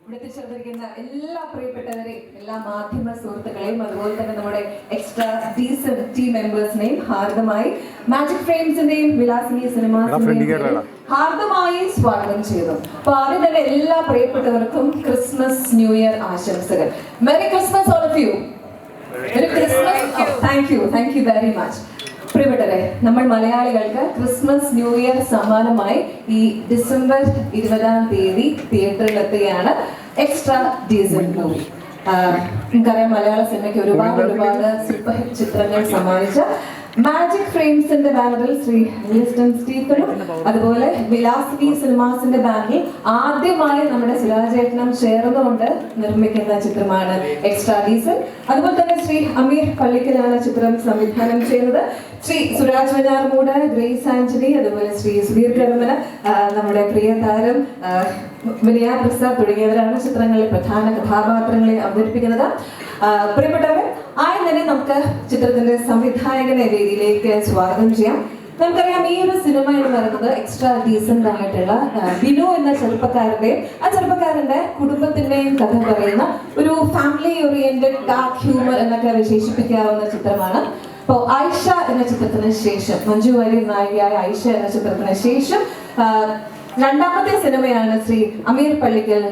ഇവിടെ ചേർന്നിരിക്കുന്ന എല്ലാ പ്രിയപ്പെട്ടവരെയും എല്ലാ മാധ്യമ സുഹൃത്തുക്കളെയും അതുപോലെ തന്നെ നമ്മുടെ എക്സ്ട്രാ ഡീസന്റ് ടീം മെമ്പേഴ്സിനെയും ഹാർദമായി മാജിക് ഫ്രെയിംസിന്റെയും വിലാസിനി സിനിമാസിന്റെയും ഹാർദമായി സ്വാഗതം ചെയ്തു. അപ്പൊ ആദ്യം തന്നെ എല്ലാ പ്രിയപ്പെട്ടവർക്കും ക്രിസ്മസ് ന്യൂ ഇയർ ആശംസകൾ. Merry Christmas all of you. Merry Christmas. Thank you very much. പ്രിയപ്പെട്ടവരെ, നമ്മൾ മലയാളികൾക്ക് ക്രിസ്മസ് ന്യൂ ഇയർ സമ്മാനമായി ഈ ഡിസംബർ 20 തിയേറ്ററിൽ എത്തുകയാണ് എക്സ്ട്രാ ഡീസന്റ് മൂവി. നമുക്കറിയാം, മലയാള സിനിമയ്ക്ക് ഒരുപാട് സൂപ്പർ ഹിറ്റ് ചിത്രങ്ങൾ സമ്മാനിച്ച മാജിക് ഫ്രെയിംസിന്റെ ബാനറിൽ ശ്രീ ലിസ്റ്റൺ സ്റ്റീഫനും അതുപോലെ വിലാസിനി സിനിമാസിന്റെ ബാനറിൽ ആദ്യമായി നമ്മുടെ സുരാജേട്ടനും ചേർന്നുകൊണ്ട് നിർമ്മിക്കുന്ന ചിത്രമാണ് എക്സ്ട്രാ ഡീസൽ. അതുപോലെ തന്നെ ശ്രീ അമീർ പള്ളിക്കലാണ് ചിത്രം സംവിധാനം ചെയ്യുന്നത്. ശ്രീ സുരാജ് വെഞ്ഞാറമൂട്, ഗ്രേസ് ആന്റണി, അതുപോലെ ശ്രീ സുധീർ കർമ്മന, നമ്മുടെ പ്രിയ താരം വിനയ പ്രസാദ് തുടങ്ങിയവരാണ് ചിത്രങ്ങളിലെ പ്രധാന കഥാപാത്രങ്ങളെ അവതരിപ്പിക്കുന്നത്. പ്രിയപ്പെട്ടവരെ, ആദ്യം തന്നെ നമുക്ക് ചിത്രത്തിന്റെ സംവിധായകനെ വേദിയിലേക്ക് സ്വാഗതം ചെയ്യാം. നമുക്കറിയാം, ഈ ഒരു സിനിമ എന്ന് പറയുന്നത് എക്സ്ട്രാ ഡീസന്റ് ആയിട്ടുള്ള ബിനു എന്ന ചെറുപ്പക്കാരന്റെ കുടുംബത്തിന്റെയും കഥ പറയുന്ന ഒരു ഫാമിലി ഓറിയന്റഡ് ഡാർക്ക് ഹ്യൂമർ എന്നൊക്കെ വിശേഷിപ്പിക്കാവുന്ന ചിത്രമാണ്. അപ്പോൾ ആയിഷ എന്ന ചിത്രത്തിന് ശേഷം, മഞ്ജു വാര്യർ നായികയായ ആയിഷ എന്ന ചിത്രത്തിന് ശേഷം രണ്ടാമത്തെ സിനിമയാണ് ശ്രീ അമീർ പള്ളിക്കൽ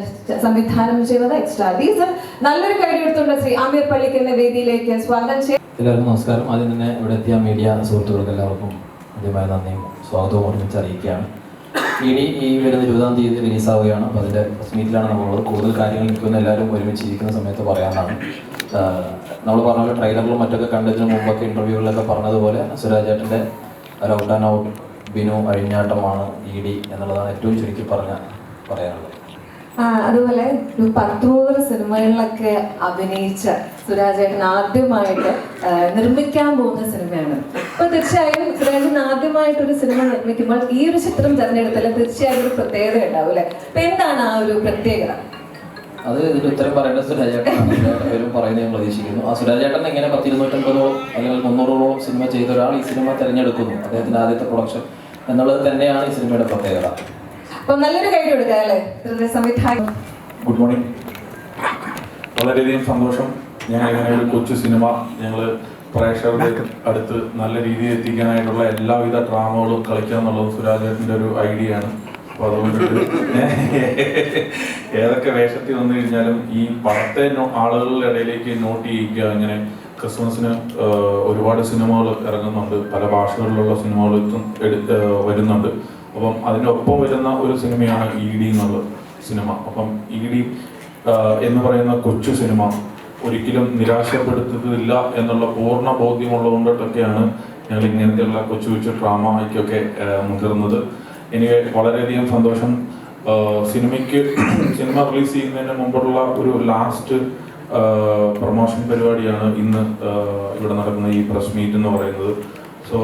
സംവിധാനം ചെയ്യുന്നത് എക്സ്ട്രാ ഡീസൽ. നല്ലൊരു കൈ എടുത്തുകൊണ്ട് ശ്രീ അമീർ പള്ളിക്കലിന്റെ വേദിയിലേക്ക് സ്വാഗതം ചെയ്യും. എല്ലാവർക്കും നമസ്കാരം. ആദ്യം തന്നെ ഇവിടെ എത്തിയ മീഡിയ സുഹൃത്തുക്കൾക്ക് എല്ലാവർക്കും ആദ്യമായ നന്ദിയും സ്വാഗതവും ഒരുമിച്ച് അറിയിക്കുകയാണ്. ഇനി ഈ വരുന്ന 20 റിലീസാവുകയാണ്. അപ്പോൾ അതിൻ്റെ പ്രസ് മീറ്റിലാണ് നമ്മളുള്ളത്. കൂടുതൽ കാര്യങ്ങൾ നിൽക്കുന്ന എല്ലാവരും ഒരുമിച്ച് ഇരിക്കുന്ന സമയത്ത് പറയാനാണ്. നമ്മൾ പറഞ്ഞ ട്രെയിലറിലും മറ്റൊക്കെ കണ്ടതിന് മുമ്പൊക്കെ ഇൻ്റർവ്യൂകളിലൊക്കെ പറഞ്ഞതുപോലെ സുരാജേട്ടൻ്റെ ഒരു ഔട്ട് ആൻഡ് ഔട്ട് ബിനു അഴിഞ്ഞാട്ടമാണ് ED എന്നുള്ളതാണ് ഏറ്റവും ചുരുക്കി പറയാനുള്ളത്. അതുപോലെ 10 സിനിമകളിലൊക്കെ അഭിനയിച്ച സുരാജേട്ടൻ ആദ്യമായിട്ട് നിർമ്മിക്കാൻ പോകുന്ന സിനിമയാണ്. അപ്പൊ തീർച്ചയായും സുരാജൻ ആദ്യമായിട്ടൊരു സിനിമ നിർമ്മിക്കുമ്പോൾ ഈ ഒരു ചിത്രം തിരഞ്ഞെടുത്താൽ തീർച്ചയായും ഒരു പ്രത്യേകത ഉണ്ടാവും. അപ്പൊ എന്താണ് ആ ഒരു പ്രത്യേകത? അത് ഇതിന്റെ ഉത്തരം പറയേണ്ട സുരാജേട്ടനാണ്. എല്ലാവരും പറയുന്നത് ഞാൻ പ്രതീക്ഷിക്കുന്നു. ആ സുരാജേട്ടൻ ഇങ്ങനെ 100-250 അല്ലെങ്കിൽ 300 സിനിമ ചെയ്ത ഒരാൾ ഈ സിനിമ തിരഞ്ഞെടുക്കുന്നു. അദ്ദേഹത്തിന്റെ ആദ്യത്തെ പ്രൊഡക്ഷൻ എന്നുള്ളത് തന്നെയാണ് ഈ സിനിമയുടെ പ്രത്യേകത. നല്ലൊരു കൈ കൊടുക്കുക അല്ലേ സംവിധായകൻ. Good morning. വളരെയധികം സന്തോഷം. ഞാൻ ഇങ്ങനെ ഒരു കൊച്ചു സിനിമ ഞങ്ങൾ പ്രേക്ഷകരുടെ അടുത്ത് നല്ല രീതിയിൽ എത്തിക്കാനായിട്ടുള്ള എല്ലാവിധ ഡ്രാമകളും കളിക്കുക എന്നുള്ളത് സുരാജേട്ടൻ്റെ ഒരു ഐഡിയ ആണ്. അപ്പോൾ അതുകൊണ്ട് ഏതൊക്കെ വേഷത്തിൽ വന്നു കഴിഞ്ഞാലും ഈ പടത്തെ ആളുകളുടെ ഇടയിലേക്ക് നോട്ട് ചെയ്യിക്കുക. ഇങ്ങനെ ക്രിസ്മസിന് ഒരുപാട് സിനിമകൾ ഇറങ്ങുന്നുണ്ട്, പല ഭാഷകളിലുള്ള സിനിമകൾ വരുന്നുണ്ട്. അപ്പം അതിനൊപ്പം വരുന്ന ഒരു സിനിമയാണ് ED എന്നുള്ള സിനിമ. അപ്പം ED എന്ന് പറയുന്ന കൊച്ചു സിനിമ ഒരിക്കലും നിരാശപ്പെടുത്തുന്നില്ല എന്നുള്ള പൂർണ്ണ ബോധ്യമുള്ളതുകൊണ്ടൊക്കെയാണ് ഞങ്ങൾ ഇങ്ങനത്തെയുള്ള കൊച്ചു ഡ്രാമയ്ക്കൊക്കെ മുതിർന്നത്. എനിക്ക് വളരെയധികം സന്തോഷം. സിനിമ റിലീസ് ചെയ്യുന്നതിന് മുമ്പുള്ള ഒരു ലാസ്റ്റ് പ്രൊമോഷൻ പരിപാടിയാണ് ഇന്ന് ഇവിടെ നടക്കുന്ന ഈ പ്രസ് മീറ്റ് എന്ന് പറയുന്നത്. സോ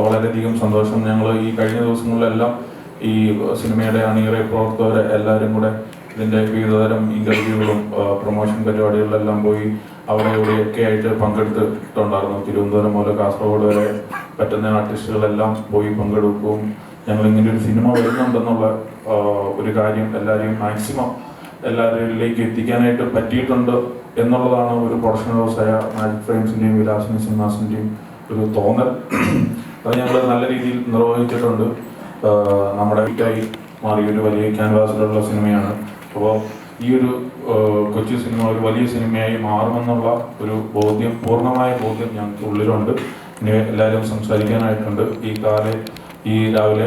വളരെയധികം സന്തോഷം. ഞങ്ങൾ ഈ കഴിഞ്ഞ ദിവസങ്ങളിലെല്ലാം ഈ സിനിമയുടെ അണിയറ പ്രവർത്തകരെ എല്ലാവരും കൂടെ ഇതിൻ്റെ വിവിധതരം ഇൻ്റർവ്യൂകളും പ്രൊമോഷൻ പരിപാടികളിലെല്ലാം പോയി അവിടെ ഇവിടെയൊക്കെ ആയിട്ട് പങ്കെടുത്തിട്ടുണ്ടായിരുന്നു. തിരുവനന്തപുരം മുതൽ കാസർഗോഡ് വരെ പറ്റുന്ന ആർട്ടിസ്റ്റുകളെല്ലാം പോയി പങ്കെടുക്കുകയും ഞങ്ങൾ ഇങ്ങനെ ഒരു സിനിമ വരുന്നുണ്ടെന്നുള്ള ഒരു കാര്യം എല്ലാവരെയും മാക്സിമം എല്ലാവരിലേക്ക് എത്തിക്കാനായിട്ട് പറ്റിയിട്ടുണ്ട് എന്നുള്ളതാണ് ഒരു പ്രൊഡക്ഷൻ ഹൗസായ മാജിക് ഫ്രെയിംസിൻ്റെയും വിലാസിനി സിനിമാസിൻ്റെയും ഒരു തോന്നൽ. അത് ഞങ്ങൾ നല്ല രീതിയിൽ നിർവഹിച്ചിട്ടുണ്ട്. നമ്മുടെ ഹിറ്റായി മാറിയ ഒരു വലിയ ക്യാൻവാസിലുള്ള സിനിമയാണ്. അപ്പോൾ ഈ ഒരു കൊച്ചു സിനിമ ഒരു വലിയ സിനിമയായി മാറുമെന്നുള്ള ഒരു പൂർണ്ണമായ ബോധ്യം ഞങ്ങൾക്ക് ഉള്ളിലുണ്ട്. ഇനി എല്ലാവരും സംസാരിക്കാനായിട്ടുണ്ട്. ഈ രാവിലെ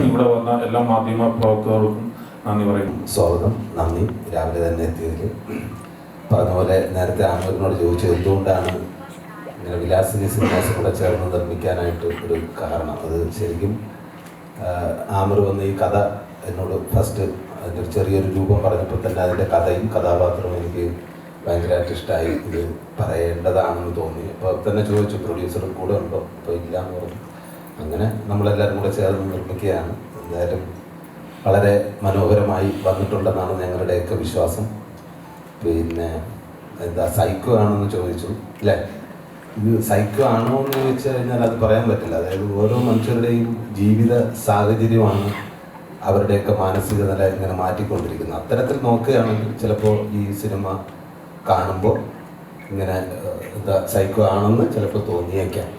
ഇവിടെ വന്ന എല്ലാ മാധ്യമ പ്രവർത്തകർക്കും നന്ദി പറയുന്നു. സ്വാഗതം. നന്ദി. രാവിലെ തന്നെ എത്തിയതിൽ പറഞ്ഞ പോലെ നേരത്തെ ആമറിനോട് ചോദിച്ചത് എന്തുകൊണ്ടാണ് ഇങ്ങനെ വിലാസിനി സിനിമാസ് കൂടെ ചേർന്ന് നിർമ്മിക്കാനായിട്ട് ഒരു കാരണം. അത് ശരിക്കും ആമർ വന്ന് ഈ കഥ എന്നോട് ഫസ്റ്റ് അതിൻ്റെ ചെറിയൊരു രൂപം പറഞ്ഞപ്പോൾ തന്നെ അതിൻ്റെ കഥയും കഥാപാത്രവും എനിക്ക് ഭയങ്കരമായിട്ട് ഇഷ്ടമായി. ഇത് പറയേണ്ടതാണെന്ന് തോന്നി. അപ്പോൾ തന്നെ ചോദിച്ചു പ്രൊഡ്യൂസർ കൂടെ ഉണ്ടോ? അപ്പോൾ ഇല്ലയെന്ന് പറഞ്ഞു. അങ്ങനെ നമ്മളെല്ലാവരും കൂടെ ചേർന്ന് നിർമ്മിക്കുകയാണ്. എന്തായാലും വളരെ മനോഹരമായി വന്നിട്ടുണ്ടെന്നാണ് ഞങ്ങളുടെയൊക്കെ വിശ്വാസം. പിന്നെ സൈക്കോ ആണെന്ന് ചോദിച്ചു അല്ലേ? ഇത് സൈക്കോ ആണോ എന്ന് ചോദിച്ചു കഴിഞ്ഞാൽ അത് പറയാൻ പറ്റില്ല. അതായത് ഓരോ മനുഷ്യരുടെയും ജീവിത സാഹചര്യമാണ് അവരുടെയൊക്കെ മാനസിക നില ഇങ്ങനെ മാറ്റിക്കൊണ്ടിരിക്കുന്നത്. അത്തരത്തിൽ നോക്കുകയാണെങ്കിൽ ചിലപ്പോൾ ഈ സിനിമ കാണുമ്പോൾ ഇങ്ങനെ എന്താ സൈക്കോ ആണെന്ന് ചിലപ്പോൾ തോന്നിയേക്കാം.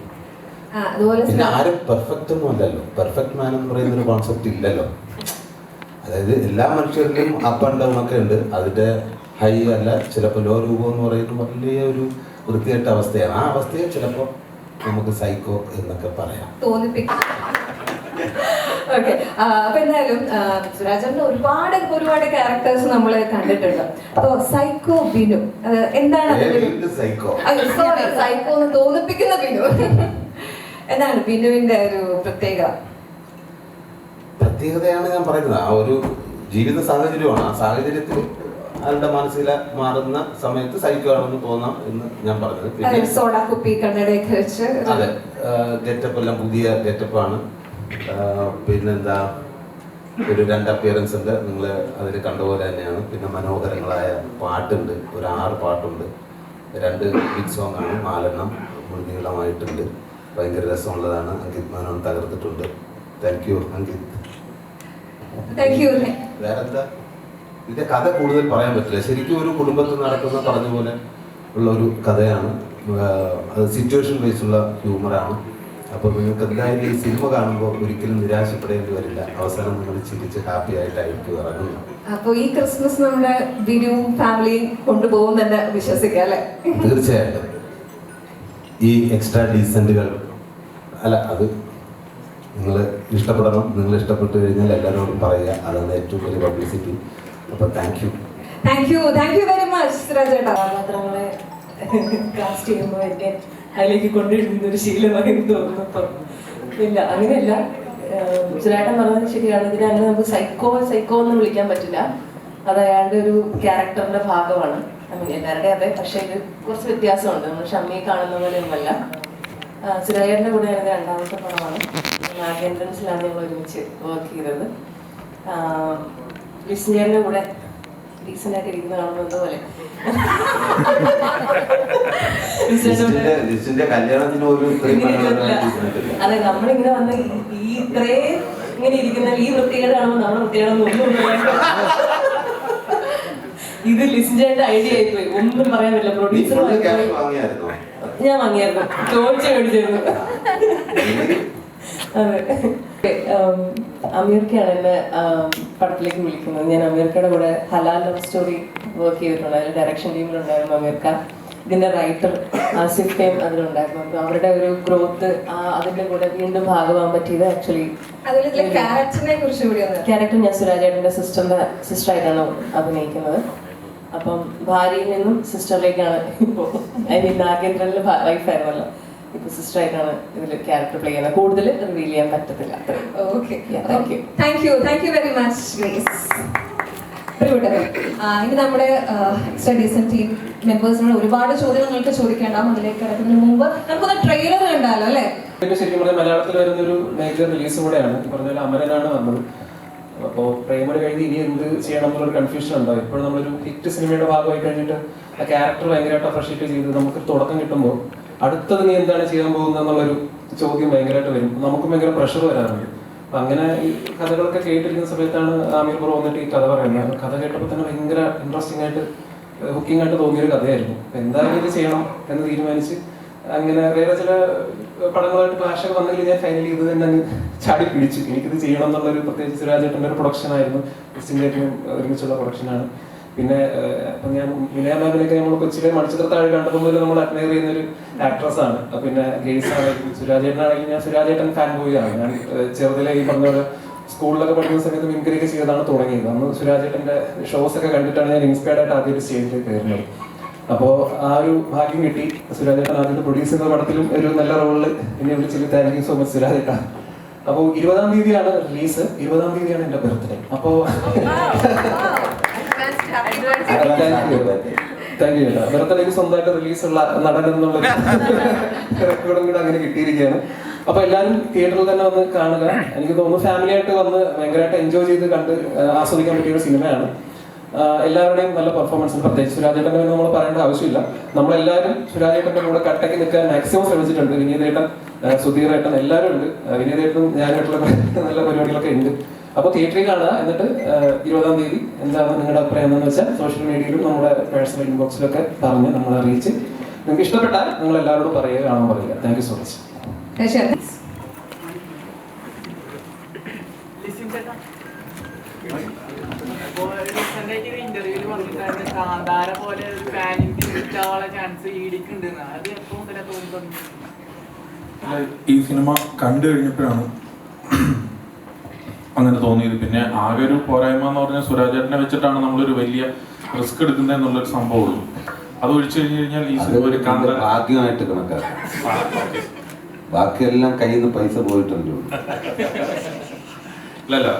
പിന്നെ ആരും പെർഫെക്റ്റ് ഒന്നും അല്ലല്ലോ. പെർഫെക്റ്റ് മാൻ എന്ന് പറയുന്നൊരു കോൺസെപ്റ്റ് ഇല്ലല്ലോ. അതായത് എല്ലാ മനുഷ്യരിലും അപ്പ് ആൻഡ് ഡൗൺ ഒക്കെ ഉണ്ട്. അതിൻ്റെ ഹൈ അല്ല, ചിലപ്പോൾ ലോ രൂപം എന്ന് പറയുന്നത് വലിയ ഒരു വൃത്തികെട്ട അവസ്ഥയാണ്. ആ അവസ്ഥയെ ചിലപ്പോൾ നമുക്ക് സൈക്കോ എന്നൊക്കെ പറയാം. ഓക്കെ, അപ്പൊ എന്തായാലും സുരാജേട്ടൻ്റെ ഒരുപാട് ക്യാരക്ടേഴ്സ് നമ്മൾ കണ്ടിട്ടുണ്ട്. അപ്പൊ സൈക്കോ ബിനു എന്താണ്? സോറി, സൈക്കോ എന്ന് തോന്നിപ്പിക്കുന്ന ബിനു എന്താണ് ബിനുവിന്റെ ഒരു പ്രത്യേകതയാണ് ഞാൻ പറയുന്നത്. ആ ഒരു ജീവിത സാഹചര്യമാണ്. ആ സാഹചര്യത്തിൽ അയാളുടെ മാനസിക മാറുന്ന സമയത്ത് സൈക്കോ ആണെന്ന് തോന്നാം എന്ന് ഞാൻ പറഞ്ഞത്. അതെ, ഗെറ്റപ്പ് എല്ലാം പുതിയ ഗെറ്റപ്പാണ്. പിന്നെന്താ, ഒരു 2 അപ്പിയറൻസ് ഉണ്ട്, നിങ്ങൾ അതിൽ കണ്ടപോലെ തന്നെയാണ്. പിന്നെ മനോഹരങ്ങളായ പാട്ടുണ്ട്, ഒരു 6 പാട്ടുണ്ട്. 2 ബിഗ് സോങ് ആണ്, 4 എണ്ണം മുഴുനീളമായിട്ടുണ്ട്. ഭയങ്കര രസമുള്ളതാണ്. അങ്കിത് മേനോൻ തകർത്തിട്ടുണ്ട്. Thank you Ankit. വേറെന്താ, ഇതിന്റെ കഥ കൂടുതൽ പറയാൻ പറ്റില്ല. ശരിക്കും ഒരു കുടുംബത്തിൽ നടക്കുന്ന പറഞ്ഞ പോലെ ഉള്ള ഒരു കഥയാണ്. അത് സിറ്റുവേഷൻ ബേസുള്ള ഹ്യൂമറാണ്. അപ്പോൾ നിങ്ങൾക്ക് എന്തായാലും ഈ സിനിമ കാണുമ്പോൾ ഒരിക്കലും നിരാശപ്പെടേണ്ടി വരില്ല. അവസാനം നിങ്ങൾ ചിരിച്ച് ഹാപ്പി ആയിട്ടായിരിക്കും ഇറങ്ങുന്നത്. അപ്പോൾ ഈ ക്രിസ്മസ് നമ്മുടെ ബിനുവും ഫാമിലിയും കൊണ്ടുപോകുന്നുണ്ട് വിശ്വസിക്കാം അല്ലേ? തീർച്ചയായിട്ടും. ഈ എക്സ്ട്രാ ഡീസൻറ്റുകൾ അല്ല, അത് നിങ്ങൾ ഇഷ്ടപ്പെടണം. നിങ്ങൾ ഇഷ്ടപ്പെട്ടു കഴിഞ്ഞാൽ എല്ലാവരോടും പറയുക. അതാണ് ഏറ്റവും വലിയ പബ്ലിസിറ്റി. അപ്പോൾ താങ്ക് യു വെരി മച്ച് സുരാജേട്ടാ. കഥാപാത്രങ്ങളെ കാസ്റ്റ് ചെയ്യുമ്പോൾ എന്നെ അതിലേക്ക് കൊണ്ടിടുന്നൊരു ശീലമായി തോന്നുന്നു. അപ്പം ഇല്ല, അങ്ങനെയല്ല. സുരാട്ടൻ പറഞ്ഞത് ശരിയാണ്. ഇതിനെ അങ്ങനെ നമുക്ക് സൈക്കോ എന്ന് വിളിക്കാൻ പറ്റില്ല. അത് അയാളുടെ ഒരു ക്യാരക്ടറിന്റെ ഭാഗമാണ്. എല്ലാവരുടെ അതെ, പക്ഷേ ഇത് കുറച്ച് വ്യത്യാസമുണ്ട്. നമ്മൾ ഷമ്മിയെ കാണുന്ന പോലെ ഒന്നുമല്ല. സുരാജേട്ടൻ്റെ കൂടെ എൻ്റെ 2ാമത്തെ പടമാണ്. നാഗേന്ദ്രൻസിലാണ് ഞങ്ങൾ ഒരുമിച്ച് വർക്ക് ചെയ്തത്. ലിസ്നിയറിൻ്റെ കൂടെ ഡീസൻ്റായിട്ട് ഇരിക്കുന്ന കാണുന്നത് പോലെ അതെ, നമ്മളിങ്ങനെ വന്ന് ഈ ഇത്രയും ഇങ്ങനെ ഇരിക്കുന്ന ഈ വൃത്തികേട് കാണുമ്പോൾ നമ്മുടെ വൃത്തികേടൊന്നും ഒന്നും ഇത് ലിസ്റ്റിന്റെ ഐഡിയ ആയിപ്പോയി. ഒന്നും പറയാൻ പറ്റില്ല. പ്രൊഡ്യൂസർ ഞാൻ വാങ്ങിയായിരുന്നു, ചോദിച്ചു മേടിച്ചിരുന്നു. അതെ, അമീർക്കാണ് എന്നെ പടത്തിലേക്ക് വിളിക്കുന്നത്. ഞാൻ അമീർക്കയുടെ കൂടെ ഹലാൽ ലവ് സ്റ്റോറി വർക്ക് ചെയ്തിട്ടുണ്ട്. അതിൽ ഡയറക്ഷൻ ടീമിലുണ്ടായിരുന്നു അമീർക്ക. ഇതിന്റെ റൈറ്റർ ആസിഫ് ടൈം അതിലുണ്ടായിരുന്നു. അപ്പോൾ അവരുടെ ഒരു ഗ്രോത്ത് അതിന്റെ കൂടെ വീണ്ടും ഭാഗമാകാൻ പറ്റിയത് ആക്ച്വലി ക്യാരക്ടർ ഞാൻ സുരാജേട്ടൻ്റെ സിസ്റ്ററായിട്ടാണ് അഭിനയിക്കുന്നത്. അപ്പം ഭാര്യയിൽ നിന്നും സിസ്റ്ററിലേക്കാണ് ഇപ്പോൾ. ഐ മീൻ നാഗേന്ദ്രനിൽ വൈഫായിരുന്നല്ലോ, ഇപ്പൊ സിസ്റ്ററായിട്ടാണ് ഇതിൽ ക്യാരക്ടർ പ്ലേ ചെയ്യുന്നത്. കൂടുതൽ റിവീൽ ചെയ്യാൻ പറ്റത്തില്ല. ഇനി നമ്മുടെ എക്സ്ട്രാ ഡീസന്റ് ടീം മെമ്പേഴ്സിനോട് ഒരുപാട് ചോദ്യങ്ങൾ നിങ്ങൾക്ക് ചോദിക്കേണ്ടാവും. അതിലേക്ക് കിടക്കുന്നതിന് മുമ്പ് നമുക്കൊന്ന് ട്രെയിലർ കണ്ടാലോ അല്ലേ? ശരിക്കും പറഞ്ഞാൽ മലയാളത്തിൽ വരുന്നൊരു മേജർ റിലീസ് കൂടെയാണ്. പറഞ്ഞാൽ അമരനാണ് വന്നത്. അപ്പോൾ പ്രേമർ കഴിഞ്ഞ് ഇനി എന്ത് ചെയ്യണം എന്നുള്ളൊരു കൺഫ്യൂഷൻ ഉണ്ടാവും. ഇപ്പോഴും നമ്മളൊരു ഹിറ്റ് സിനിമയുടെ ഭാഗമായി കഴിഞ്ഞിട്ട് ആ ക്യാരക്ടർ ഭയങ്കരമായിട്ട് അപ്രീഷിയേറ്റ് ചെയ്ത് നമുക്ക് തുടക്കം കിട്ടുമ്പോൾ അടുത്തത് നീ എന്താണ് ചെയ്യാൻ പോകുന്നത് എന്നുള്ളൊരു ചോദ്യം ഭയങ്കരമായിട്ട് വരും. നമുക്കും ഭയങ്കര പ്രഷർ വരാറുണ്ട്. അപ്പം അങ്ങനെ ഈ കഥകളൊക്കെ കേട്ടിരിക്കുന്ന സമയത്താണ് ആമീർ ബ്രോ വന്നിട്ട് ഈ കഥ പറയുന്നത്. കഥ കേട്ടപ്പോൾ തന്നെ ഭയങ്കര ഇൻട്രസ്റ്റിംഗ് ആയിട്ട് ഹുക്കിംഗ് ആയിട്ട് തോന്നിയൊരു കഥയായിരുന്നു. എന്തായാലും ഇത് ചെയ്യണം എന്ന് തീരുമാനിച്ച് അങ്ങനെ വേറെ ചില പടങ്ങളായിട്ട് ക്ലാഷൊക്കെ വന്നെങ്കിൽ ഞാൻ ഫൈനലി ഇത് തന്നെ ചാടി പിടിച്ചു. എനിക്കിത് ചെയ്യണം എന്നുള്ളൊരു പ്രത്യേകിച്ച് സുരാജേട്ടൻ്റെ ഒരു പ്രൊഡക്ഷനായിരുന്നു. ക്രിസ്ത്യൻ ഒരുമിച്ചുള്ള പ്രൊഡക്ഷനാണ്. പിന്നെ ഇപ്പം ഞാൻ വിനയ മാമിനൊക്കെ നമ്മൾ കൊച്ചിലെ മണിച്ചിത്രത്താഴ് കണ്ടപ്പോൾ മുതൽ നമ്മൾ അഡ്മയർ ചെയ്യുന്നൊരു ആക്ട്രസ്സാണ്. പിന്നെ ഗെയ്സ് ആണെങ്കിലും സുരാജേട്ടനാണെങ്കിലും ഞാൻ സുരാജേട്ടൻ ഫാൻ ബോയാണ്. ഞാൻ ചെറുതിലെ ഈ പറഞ്ഞ പോലെ സ്കൂളിലൊക്കെ പഠിക്കുന്ന സമയത്ത് മിമിക്രിയൊക്കെ ചെയ്താണ് തുടങ്ങിയത്. അന്ന് സുരാജേട്ടൻ്റെ ഷോസൊക്കെ കണ്ടിട്ടാണ് ഞാൻ ഇൻസ്പയർഡ് ആയിട്ട് ആദ്യം സ്റ്റേജിലേക്ക് കയറുന്നത്. അപ്പോൾ ആ ഒരു ഭാഗ്യം കിട്ടി. സുരാജേട്ടൻ ആദ്യത്തെ പ്രൊഡ്യൂസ് ചെയ്യുന്ന പടത്തിലും ഒരു നല്ല റോളിൽ എന്നെ വിളിച്ചിട്ട് താങ്ക് യു സോ മച്ച് സുരാജേട്ടൻ. അപ്പോൾ 20-ാം തീയതിയാണ് റിലീസ്. 20-ാം തീയതിയാണ് എൻ്റെ ബർത്ത്ഡേ. അപ്പോൾ താങ്ക് യു. ബർത്ത്ഡേക്ക് സ്വന്തമായിട്ട് റിലീസുള്ള നടൻ എന്നുള്ള റെക്കോർഡും കൂടെ അങ്ങനെ കിട്ടിയിരിക്കുകയാണ്. അപ്പൊ എല്ലാവരും തിയേറ്ററിൽ തന്നെ വന്ന് കാണുക. എനിക്ക് തോന്നുന്നു ഫാമിലി ആയിട്ട് വന്ന് ഭയങ്കരമായിട്ട് എൻജോയ് ചെയ്ത് കണ്ട് ആസ്വദിക്കാൻ പറ്റിയ ഒരു സിനിമയാണ്. എല്ലാവരുടെയും നല്ല പെർഫോമൻസ്. പ്രത്യേകിച്ച് സുരാജേട്ടൻ്റെ തന്നെ നമ്മൾ പറയേണ്ട ആവശ്യമില്ല. നമ്മളെല്ലാവരും സുരാജേട്ടൻ്റെ കൂടെ കട്ടയ്ക്ക് നിൽക്കാൻ മാക്സിമം ശ്രമിച്ചിട്ടുണ്ട്. വിനീതേട്ടൻ, സുധീറേട്ടൻ എല്ലാവരും ഉണ്ട്. വിനീതേട്ടനും ഞാനായിട്ടുള്ള നല്ല പരിപാടികളൊക്കെ ഉണ്ട്. അപ്പോൾ തിയേറ്ററിൽ കാണുക. എന്നിട്ട് 20-ാം തീയതി എന്താണ് നിങ്ങളുടെ അഭിപ്രായം എന്ന് വെച്ചാൽ സോഷ്യൽ മീഡിയയിലും നമ്മുടെ പേഴ്സണൽ ഇൻബോക്സിലൊക്കെ പറഞ്ഞ് നമ്മളെ അറിയിച്ച് നിങ്ങൾക്ക് ഇഷ്ടപ്പെട്ടാൽ നിങ്ങൾ എല്ലാവരോടും പറയുക, കാണാൻ പറയുക. Thank you so much. ഇന്റർവ്യൂല് പറഞ്ഞിട്ടായിരുന്നു കാന്താര പോലെ ഒരു പാനിങ് കിട്ടാനുള്ള ചാൻസ് ഈടിക്കുണ്ട്. അത് എപ്പോൾ മുതലേ തോന്നി തുടങ്ങി? ഈ സിനിമ കണ്ടു കഴിഞ്ഞപ്പോഴാണ് അങ്ങനെ തോന്നിയത്. പിന്നെ ആകെ ഒരു പോരായ്മ എന്ന് പറഞ്ഞാൽ സുരാജേട്ടനെ വെച്ചിട്ടാണ് നമ്മളൊരു വലിയ റിസ്ക് എടുക്കുന്നത് എന്നുള്ളൊരു സംഭവമുള്ളൂ. അത് ഒഴിച്ചു കഴിഞ്ഞു കഴിഞ്ഞാൽ ഈ സിനിമ ഒരു ഭാഗ്യമായിട്ട് കണക്കാക്കാം. ബാക്കിയെല്ലാം കയ്യിൽ നിന്ന് പൈസ പോയിട്ടുണ്ടോ? അല്ലല്ല,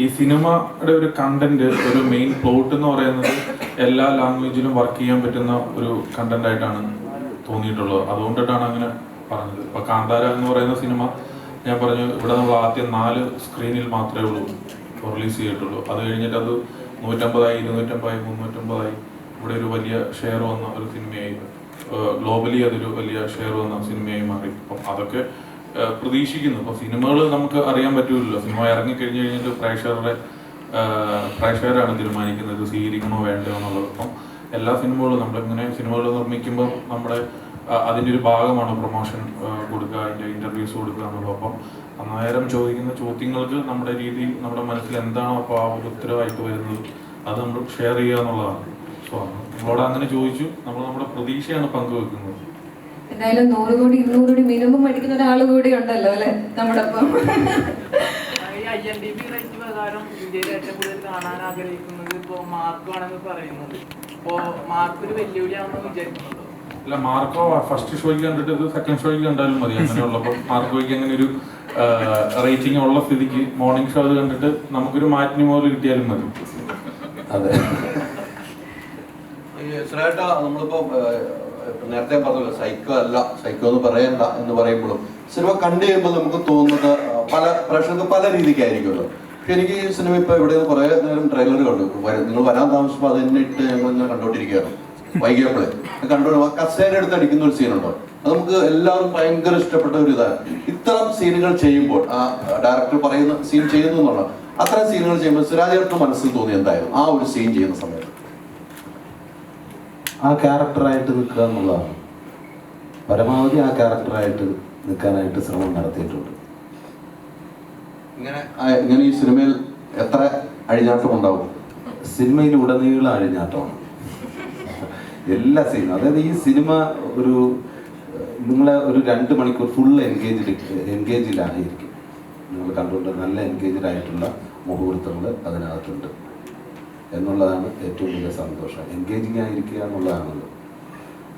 ഈ സിനിമയുടെ ഒരു കണ്ടന്റ്, ഒരു മെയിൻ പ്ലോട്ട് എന്ന് പറയുന്നത് എല്ലാ ലാംഗ്വേജിലും വർക്ക് ചെയ്യാൻ പറ്റുന്ന ഒരു കണ്ടന്റ് ആയിട്ടാണ് തോന്നിയിട്ടുള്ളത്. അതുകൊണ്ടിട്ടാണ് അങ്ങനെ പറഞ്ഞത്. ഇപ്പൊ കാന്താര എന്ന് പറയുന്ന സിനിമ ഞാൻ പറഞ്ഞു, ഇവിടെ നമ്മൾ ആദ്യം 4 സ്ക്രീനിൽ മാത്രമേ ഉള്ളൂ റിലീസ് ചെയ്തിട്ടുള്ളൂ. അത് കഴിഞ്ഞിട്ട് അത് 150, 250, 350 ഇവിടെ ഒരു വലിയ ഷെയർ വന്ന ഒരു സിനിമയായി, ഗ്ലോബലി അതൊരു വലിയ ഷെയർ വന്ന സിനിമയായി മാറി. അപ്പം അതൊക്കെ പ്രതീക്ഷിക്കുന്നു. അപ്പോൾ സിനിമകൾ നമുക്ക് അറിയാൻ പറ്റൂല്ലോ. സിനിമ ഇറങ്ങിക്കഴിഞ്ഞ് കഴിഞ്ഞിട്ട് പ്രേക്ഷകരാണ് തീരുമാനിക്കുന്നത് സ്വീകരിക്കണോ വേണ്ടോ എന്നുള്ളത്. അപ്പം എല്ലാ സിനിമകളും നമ്മളിങ്ങനെ സിനിമകൾ നിർമ്മിക്കുമ്പോൾ നമ്മുടെ അതിൻ്റെ ഒരു ഭാഗമാണ് പ്രൊമോഷൻ കൊടുക്കുക, അതിൻ്റെ ഇൻ്റർവ്യൂസ് കൊടുക്കുക എന്നുള്ളത്. അപ്പം അന്നേരം ചോദിക്കുന്ന ചോദ്യങ്ങൾക്ക് നമ്മുടെ രീതിയിൽ നമ്മുടെ മനസ്സിൽ എന്താണോ അപ്പോൾ ആ ഒരു ഉത്തരവായിട്ട് വരുന്നത് അത് നമ്മൾ ഷെയർ ചെയ്യുക എന്നുള്ളതാണ്. സോ നമ്മളോട് അങ്ങനെ ചോദിച്ചു, നമ്മൾ നമ്മുടെ പ്രതീക്ഷയാണ് പങ്കുവെക്കുന്നത്. എന്തായാലും 100 കോടി 200 കോടി മിനിമം മേടിക്കുന്ന ഒരാൾ കൂടി ഉണ്ടല്ലോ അല്ലെ നമ്മുടെ ഒപ്പം. ഈ IMDb റേറ്റ് പ്രകാരം ഇന്ത്യയിൽ ഏറ്റവും കൂടുതൽ കാണാൻ ആഗ്രഹിക്കുന്നത് ഇപ്പോൾ മാർക്കാണെന്ന് പറയുന്നത്. അപ്പോൾ മാർക്ക് ഒരു വെല്ലുവിളിയാണെന്ന് വിചാരിക്കുന്നുണ്ടോ? അല്ല, മാർക്കോ ഫസ്റ്റ് ഷോയ്ക്ക് കണ്ടിട്ട് ഇത് സെക്കൻഡ് ഷോയ്ക്ക് കണ്ടാലും മതി. അങ്ങനെയുള്ളപ്പോൾ മാർക്കോയ്ക്ക് അങ്ങനെ ഒരു റേറ്റിംഗ് ഉള്ള സ്ഥിതിക്ക് മോർണിംഗ് ഷോ അത് കണ്ടിട്ട് നമുക്കൊരു മാറ്റിന് പോലെ കിട്ടിയാലും മതി. അതെ, സുരേട്ടാ, നമ്മളിപ്പോ നേരത്തെ പറഞ്ഞല്ലോ സൈക്കോ അല്ല, സൈക്കോ എന്ന് പറയണ്ട എന്ന് പറയുമ്പോഴും സിനിമ കണ്ടു കഴിയുമ്പോൾ നമുക്ക് തോന്നുന്നത് പല പ്രേക്ഷകർക്ക് പല രീതിക്കായിരിക്കുമല്ലോ. പക്ഷെ എനിക്ക് ഈ സിനിമ ഇപ്പൊ ഇവിടെ കുറെ നേരം ട്രെയിലർ കണ്ടു. നിങ്ങൾ വരാൻ താമസിച്ചപ്പോൾ അത് തന്നെ ഇട്ട് ഞങ്ങൾ ഇങ്ങനെ കണ്ടോണ്ടിരിക്കുകയാണ്. വൈകിയപ്പോഴേ കണ്ടോ കസേര എടുത്ത് അടിക്കുന്ന ഒരു സീനുണ്ടോ, അത് നമുക്ക് എല്ലാവരും ഭയങ്കര ഇഷ്ടപ്പെട്ട ഒരു ഇതാണ്. ഇത്തരം സീനുകൾ ചെയ്യുമ്പോൾ ആ ഡയറക്ടർ പറയുന്ന സീൻ ചെയ്യുന്നു എന്നുള്ള അത്തരം സീനുകൾ ചെയ്യുമ്പോൾ സുരാജേട്ടന് മനസ്സിൽ തോന്നി എന്തായാലും ആ ഒരു സീൻ ചെയ്യുന്ന സമയത്ത് ആ ക്യാരക്ടറായിട്ട് നിൽക്കുക എന്നുള്ളതാണ്. പരമാവധി ആ ക്യാരക്ടറായിട്ട് നിൽക്കാനായിട്ട് ശ്രമം നടത്തിയിട്ടുണ്ട്. ഇങ്ങനെ ഈ സിനിമയിൽ എത്ര അഴിഞ്ഞാട്ടം ഉണ്ടാവും? സിനിമയിൽ ഉടനീളം അഴിഞ്ഞാട്ടമാണ് എല്ലാ സീനും. അതായത് ഈ സിനിമ ഒരു നിങ്ങളെ ഒരു 2 മണിക്കൂർ ഫുൾ എൻഗേജിലായിരിക്കും. നിങ്ങൾ കണ്ടുകൊണ്ട് നല്ല എൻഗേജ്ഡ് ആയിട്ടുള്ള മുഹൂർത്തങ്ങൾ അതിനകത്തുണ്ട് എന്നുള്ളതാണ് ഏറ്റവും വലിയ സന്തോഷം. എൻഗേജിങ് ആയിരിക്കുക എന്നുള്ളതാണല്ലോ.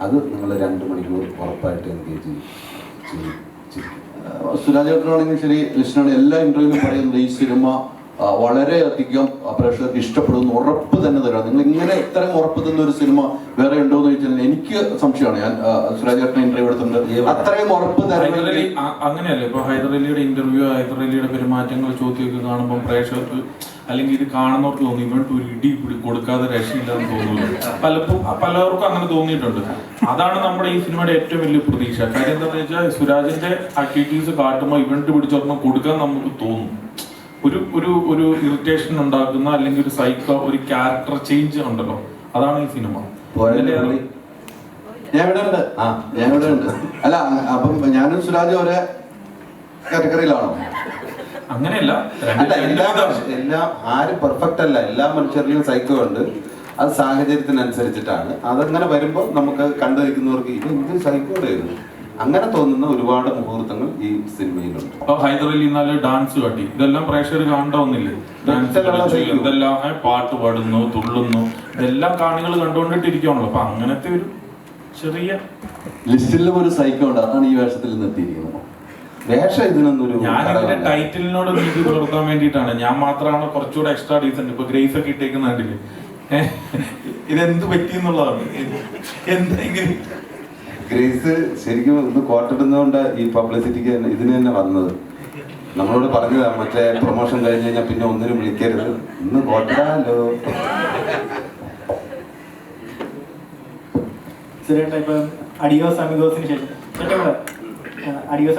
അത് നിങ്ങൾ 2 മണിക്കൂർ ഉറപ്പായിട്ട് എൻഗേജ് ചെയ്യും. സുരാജേട്ടനാണെങ്കിൽ ശരി, ലിസ്റ്റാണ് എല്ലാ ഇന്റർവ്യൂവിലും പറയുന്നത് ഈ സിനിമ വളരെയധികം പ്രേക്ഷകർക്ക് ഇഷ്ടപ്പെടുന്നു, ഉറപ്പ് തന്നെ തരാം. നിങ്ങൾ ഇങ്ങനെ ഇത്തരം ഉറപ്പ് തന്ന ഒരു സിനിമ വേറെ ഉണ്ടോ എന്ന് ചോദിച്ചാൽ എനിക്ക് സംശയമാണ്. ഞാൻ സുരാജേട്ടനെ ഇന്റർവ്യൂ എടുത്തിട്ടുണ്ട്. അത്രയും ഉറപ്പ് അങ്ങനെയല്ലേ ഇപ്പൊ ഹൈദരലിയുടെ ഇന്റർവ്യൂ, ഹൈദരലിയുടെ പെരുമാറ്റങ്ങൾ, ചോദ്യമൊക്കെ കാണുമ്പോൾ പ്രേക്ഷകർക്ക് അല്ലെങ്കിൽ ഇത് കാണുന്നവർക്ക് തോന്നി ഇവർക്ക് ഒരു ഇടി കൊടുക്കാതെ രക്ഷയില്ലാന്ന് തോന്നുന്നു. പലർക്കും അങ്ങനെ തോന്നിയിട്ടുണ്ട്. അതാണ് നമ്മുടെ ഈ സിനിമയുടെ ഏറ്റവും വലിയ പ്രതീക്ഷ. കാര്യം എന്താണെന്ന് വെച്ചാൽ സുരാജിന്റെ ആക്ടിവിറ്റീസ് കാട്ടുമ്പോൾ ഇവന്റ് പിടിച്ചോർന്ന് കൊടുക്കാൻ നമുക്ക് തോന്നും. ഒരു ഇറിറ്റേഷൻ ഉണ്ടാക്കുന്ന അല്ലെങ്കിൽ ഒരു സൈക്കോ, ഒരു ക്യാരക്ടർ ചേഞ്ച് ഉണ്ടല്ലോ, അതാണ് ഈ സിനിമ. ഞാൻ ഇവിടെ ഉണ്ട്. അല്ല, അപ്പം ഞാനും സുരാജ് ഒരേ കാറ്റഗറിയിലാണോ? അങ്ങനെയല്ല, എല്ലാം ആരും പെർഫെക്റ്റ് അല്ല. എല്ലാ മനുഷ്യരിലും സൈക്കോ ഉണ്ട്. അത് സാഹചര്യത്തിനനുസരിച്ചിട്ടാണ്. അതങ്ങനെ വരുമ്പോൾ നമുക്ക് കണ്ടു നിൽക്കുന്നവർക്ക് ഇത് സൈക്കോയായിരുന്നു അങ്ങനെ തോന്നുന്ന ഒരുപാട് മുഹൂർത്തങ്ങൾ ഈ സിനിമയിലുണ്ട്. ഹൈദരലി ഡാൻസ് കാട്ടി, ഇതെല്ലാം പ്രേക്ഷകർ കാണണമെന്നില്ലേ? ഇതെല്ലാം പാട്ട് പാടുന്നു, തുള്ളുന്നു, ഇതെല്ലാം കാണികൾ കണ്ടുകൊണ്ടിട്ടിരിക്കുകയാണല്ലോ. അപ്പൊ അങ്ങനത്തെ ഒരു ചെറിയ ലിസ്റ്റിലും ഒരു സൈക്കോ ഉണ്ട്. അതാണ് ഈ വേഷത്തിൽ നിർത്തിയിരിക്കുന്നത്. വേഷം ഇതിനൊന്നൊരു ഞാൻ ഇതിന്റെ ടൈറ്റിലിനോട് നീതി പുലർത്താൻ വേണ്ടിയിട്ടാണ്. ഞാൻ മാത്രമാണ് കുറച്ചുകൂടെ എക്സ്ട്രാ ഡീസന്റ്. ഇപ്പൊ ഗ്രേസ് ഒക്കെ ഇട്ടേക്കുന്ന കണ്ടില്ലേ? ഇതെന്ത് പറ്റിയെന്നുള്ളതാണ്. എന്തെങ്കിലും ഗ്രേസ് ശരിക്കും ഇന്ന് കോട്ടിടുന്നതുകൊണ്ട് ഈ പബ്ലിസിറ്റിക്ക് ഇതിന് തന്നെ വന്നത്. നമ്മളോട് പറഞ്ഞതാ മറ്റേ പ്രൊമോഷൻ കഴിഞ്ഞ് കഴിഞ്ഞാൽ പിന്നെ ഒന്നിനും വിളിക്കരുത്, ഇന്ന് കോട്ടിടാലോ. ഇപ്പം അഡിയോസ്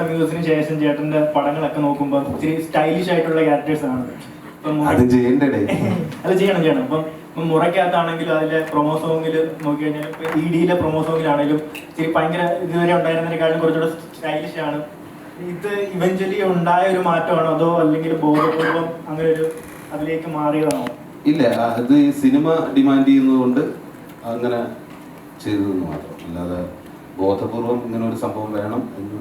അമിഗോസിന് ശേഷം ചേട്ടൻ്റെ പടങ്ങളൊക്കെ നോക്കുമ്പോൾ ഇച്ചിരി സ്റ്റൈലിഷ് ആയിട്ടുള്ള ക്യാരക്ടേഴ്സ് ആണ്. അത് ചെയ്യണ്ടേ? അത് ചെയ്യണം. ഇപ്പം മുറയ്ക്കകത്താണെങ്കിലും അതിലെ പ്രൊമോ സോങ്ങിൽ നോക്കിക്കഴിഞ്ഞാൽ ഇപ്പൊ ED-യിലെ പ്രൊമോ സോങ്ങിലാണെങ്കിലും ഇച്ചിരി ഭയങ്കര ഇതുവരെ ഉണ്ടായിരുന്നതിനേക്കാളും കുറച്ചുകൂടെ സ്റ്റൈലിഷ് ആണ്. ഇത് ഇവഞ്ച്വലി ഉണ്ടായ ഒരു മാറ്റമാണോ അതോ അല്ലെങ്കിൽ ബോധപൂർവം അങ്ങനെ ഒരു അതിലേക്ക് മാറിയതാണോ? ഇല്ല, അത് ഈ സിനിമ ഡിമാൻഡ് ചെയ്യുന്നതുകൊണ്ട് അങ്ങനെ ചെയ്തതെന്ന് മാത്രം, അല്ലാതെ ബോധപൂർവം ഇങ്ങനെ ഒരു സംഭവം വേണം എന്ന്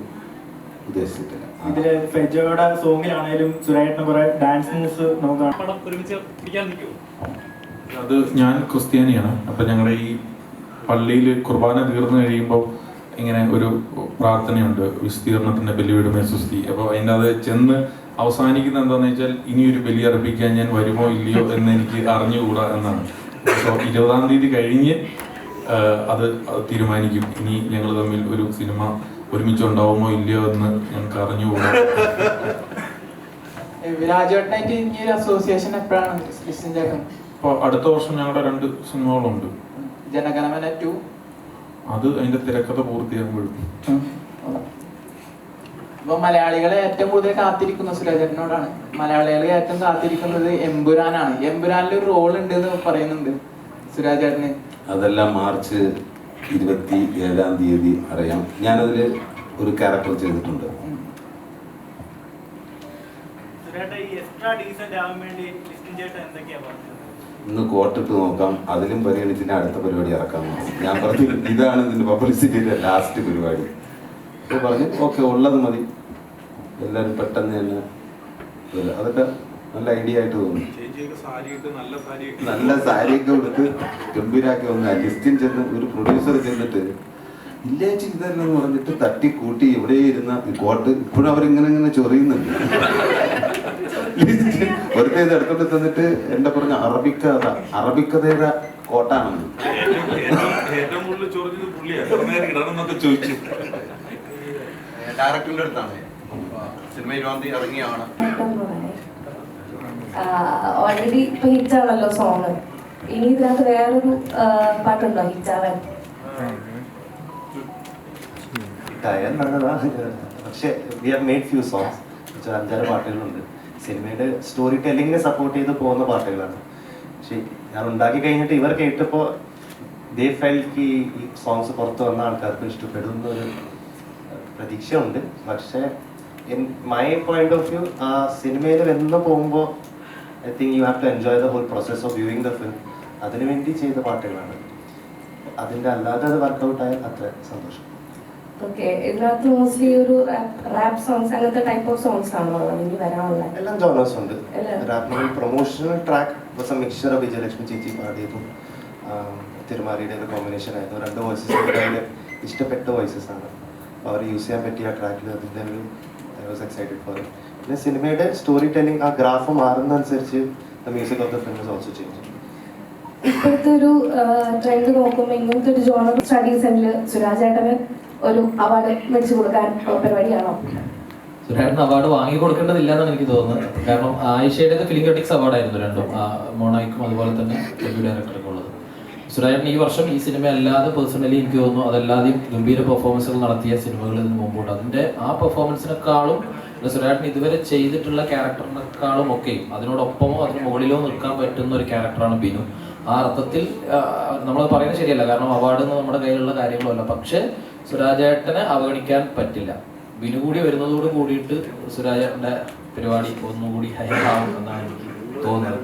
ഉദ്ദേശിച്ചിട്ടില്ല. ഇതില് ഫെജോയുടെ സോങ്ങിലാണേലും സുരേഷിന് കുറെ ഡാൻസ് മൂവ്സ് നമുക്ക് അത് ഞാൻ ക്രിസ്ത്യാനിയാണ്. അപ്പം ഞങ്ങളുടെ ഈ പള്ളിയിൽ കുർബാന തീർന്നു കഴിയുമ്പോൾ ഇങ്ങനെ ഒരു പ്രാർത്ഥനയുണ്ട്, വിസ്തീർണത്തിൻ്റെ ബലിവിടുമേ സുസ്തി. അപ്പോൾ അതിൻ്റെ അത് ചെന്ന് അവസാനിക്കുന്ന എന്താണെന്ന് വെച്ചാൽ ഇനിയൊരു ബലി അർപ്പിക്കാൻ ഞാൻ വരുമോ ഇല്ലയോ എന്ന് എനിക്ക് അറിഞ്ഞുകൂടാ എന്നാണ്. അപ്പോൾ 20-ാം തീയതി കഴിഞ്ഞ് അത് തീരുമാനിക്കും. ഇനി ഞങ്ങൾ തമ്മിൽ ഒരു സിനിമ ഒരുമിച്ചുണ്ടാവുമോ ഇല്ലയോ എന്ന് ഞങ്ങൾക്ക് അറിഞ്ഞുകൂടാ. രാജേട്ടനായിട്ട് ഇനി ഒരു അസോസിയേഷൻ എപ്പോഴാണ് ലിസ്റ്റിൻ ചേട്ടൻ? അപ്പോൾ അടുത്ത വർഷം ഞങ്ങളുടെ 2 സിനിമകളുണ്ട്. ജനഗണമന 2 അത് അതിന്റെ തിരക്കഥ പൂർത്തിയാകുമ്പോഴും. അപ്പൊ മലയാളികളെ ഏറ്റവും കൂടുതൽ കാത്തിരിക്കുന്ന സുരാജേട്ടനോടാണ്. മലയാളികളെ ഏറ്റവും കാത്തിരിക്കുന്നത് എമ്പുരാനാണ്. എമ്പുരാനിൽ ഒരു റോൾ ഉണ്ട് എന്ന് പറയുന്നുണ്ട് സുരാജേട്ടന്. അതെല്ലാം മാർച്ച് 27-ാം തീയതി അറിയാം. ഞാനതിൽ ഒരു ക്യാരക്ടർ ചെയ്തിട്ടുണ്ട്. ഇന്ന് കോട്ടിട്ട് നോക്കാം, അതിലും പരിഗണിച്ചിട്ട് അടുത്ത പരിപാടി ഇറക്കാം. ഞാൻ പറഞ്ഞു ഇതാണ് ഇതിന്റെ പബ്ലിസിറ്റിയുടെ ലാസ്റ്റ് പരിപാടി. അപ്പോൾ പറഞ്ഞു ഓക്കെ, ഉള്ളത് മതി, എല്ലാവരും പെട്ടെന്ന് തന്നെ. അതൊക്കെ നല്ല ഐഡിയ ആയിട്ട് തോന്നി. നല്ല സാരിയൊക്കെ കൊടുത്ത് ഗംഭീരാക്കി വന്ന ലിസ്റ്റിൻ ചെന്ന് ഒരു പ്രൊഡ്യൂസർ ചെന്നിട്ട് ഇല്ലേച്ചി ഇതല്ലെന്ന് പറഞ്ഞിട്ട് തട്ടിക്കൂട്ടി ഇവിടെ ഇരുന്ന കോട്ട് ഇപ്പോഴും അവരിങ്ങനെ ചൊറിയുന്നുണ്ട്. വെറുതെ ഇത് എടുത്തോണ്ട് തന്നിട്ട് എന്റെ പറഞ്ഞ അറബിക്കഥയുടെ കോട്ടാണെന്ന്. ഡയറക്ടറിന്റെ അടുത്താണ് സിനിമ 20-ാം തീയതി ഇറങ്ങിയാണ്. ഓൾറെഡി ഇപ്പൊ ഹിറ്റാണല്ലോ സോങ്. ഇനി ഇതിനകത്ത് വേറൊരു പാട്ടുണ്ടോ ഹിറ്റാവാൻ? പക്ഷേ we have made few songs. 5-6 പാട്ടുകളുണ്ട്. സിനിമയുടെ സ്റ്റോറി ടെല്ലിങ്ങിനെ സപ്പോർട്ട് ചെയ്ത് പോകുന്ന പാട്ടുകളാണ്. പക്ഷെ ഞാൻ ഉണ്ടാക്കി കഴിഞ്ഞിട്ട് ഇവർ കേട്ടപ്പോൾ ദേ ഫെൽറ്റ് ഈ സോങ്സ് പുറത്ത് വന്ന ആൾക്കാർക്ക് ഇഷ്ടപ്പെടുന്ന ഒരു പ്രതീക്ഷ ഉണ്ട്. പക്ഷേ in my point of view ആ സിനിമയിൽ എന്ന് പോകുമ്പോൾ I think you have to enjoy the whole process of viewing the film. അതിനുവേണ്ടി ചെയ്ത പാട്ടുകളാണ്. അതിൻ്റെ അല്ലാതെ അത് വർക്കൗട്ടായാൽ അത്ര സന്തോഷം. ഓക്കെ, ഇതിനകത്ത് മോസ്റ്റ്ലി ഒരു റാപ്പ് സോങ്സ് അങ്ങനത്തെ ടൈപ്പ് ഓഫ് സോങ്സ് ആണോ ഇനി വരാനുള്ള? എല്ലാം ജോണേഴ്സ് ഉണ്ട്. റാപ്പിന് promotional track was a mixture of Vijayalakshmi ചേച്ചി പാടിയതും തിരുമാരിയുടെ ഒരു കോമ്പിനേഷൻ ആയിരുന്നു. 2 വോയിസസ് അതിൽ ഇഷ്ടപ്പെട്ട വോയിസസ് ആണ്. അപ്പോൾ അവർ യൂസ് ചെയ്യാൻ പറ്റിയ ട്രാക്കിൽ അതിൻ്റെ ഒരു I was excited for it. പിന്നെ സിനിമയുടെ സ്റ്റോറി ടെല്ലിംഗ് ആ ഗ്രാഫ് മാറുന്നതനുസരിച്ച് the music of the film is also change. ഇപ്പോഴത്തെ ഒരു ട്രെൻഡ് നോക്കുമ്പോൾ ഇങ്ങനത്തെ ഒരു ജോണർ സ്റ്റഡീസിൽ സുരാജേട്ടന് ഒരു അവാർഡ് മേടിച്ചു കൊടുക്കാൻ പരിപാടിയാണോ? സുരാജേട്ടൻ അവാർഡ് വാങ്ങി കൊടുക്കേണ്ടതില്ല എന്നാണ് എനിക്ക് തോന്നുന്നത്. കാരണം ആയിഷയുടെ ഫിലിം ക്രിറ്റിക്സ് അവാർഡായിരുന്നു 2ഉം, മോണായിക്കും അതുപോലെ തന്നെ ഡെബ്യൂ ഡയറക്ടർക്കും ഉള്ളത്. സുരാജേട്ടൻ ഈ വർഷം ഈ സിനിമ അല്ലാതെ പേഴ്സണലി എനിക്ക് തോന്നുന്നു അതല്ലാതെയും ഗംഭീര പെർഫോമൻസുകൾ നടത്തിയ സിനിമകൾ ഇതിന് മുമ്പോട്ട് അതിൻ്റെ ആ പെർഫോമൻസിനെക്കാളും സുരാജേട്ടൻ ഇതുവരെ ചെയ്തിട്ടുള്ള ക്യാരക്ടറിനെക്കാളും ഒക്കെ അതിനോടൊപ്പമോ അതിന് മുകളിലോ നിൽക്കാൻ പറ്റുന്ന ഒരു ക്യാരക്ടറാണ് ബിനു. ആ അർത്ഥത്തിൽ നമ്മൾ പറയുന്നത് ശരിയല്ല, കാരണം അവാർഡ് നമ്മുടെ കയ്യിലുള്ള കാര്യങ്ങളുമല്ല. പക്ഷേ സുരാജേട്ടനെ അവഗണിക്കാൻ പറ്റില്ല. ബിനു കൂടി വരുന്നതോട് കൂടിയിട്ട് സുരാജേട്ടൻ്റെ പരിപാടി ഒന്നുകൂടി ഹൈലാവും എന്നാണ് എനിക്ക് തോന്നുന്നത്.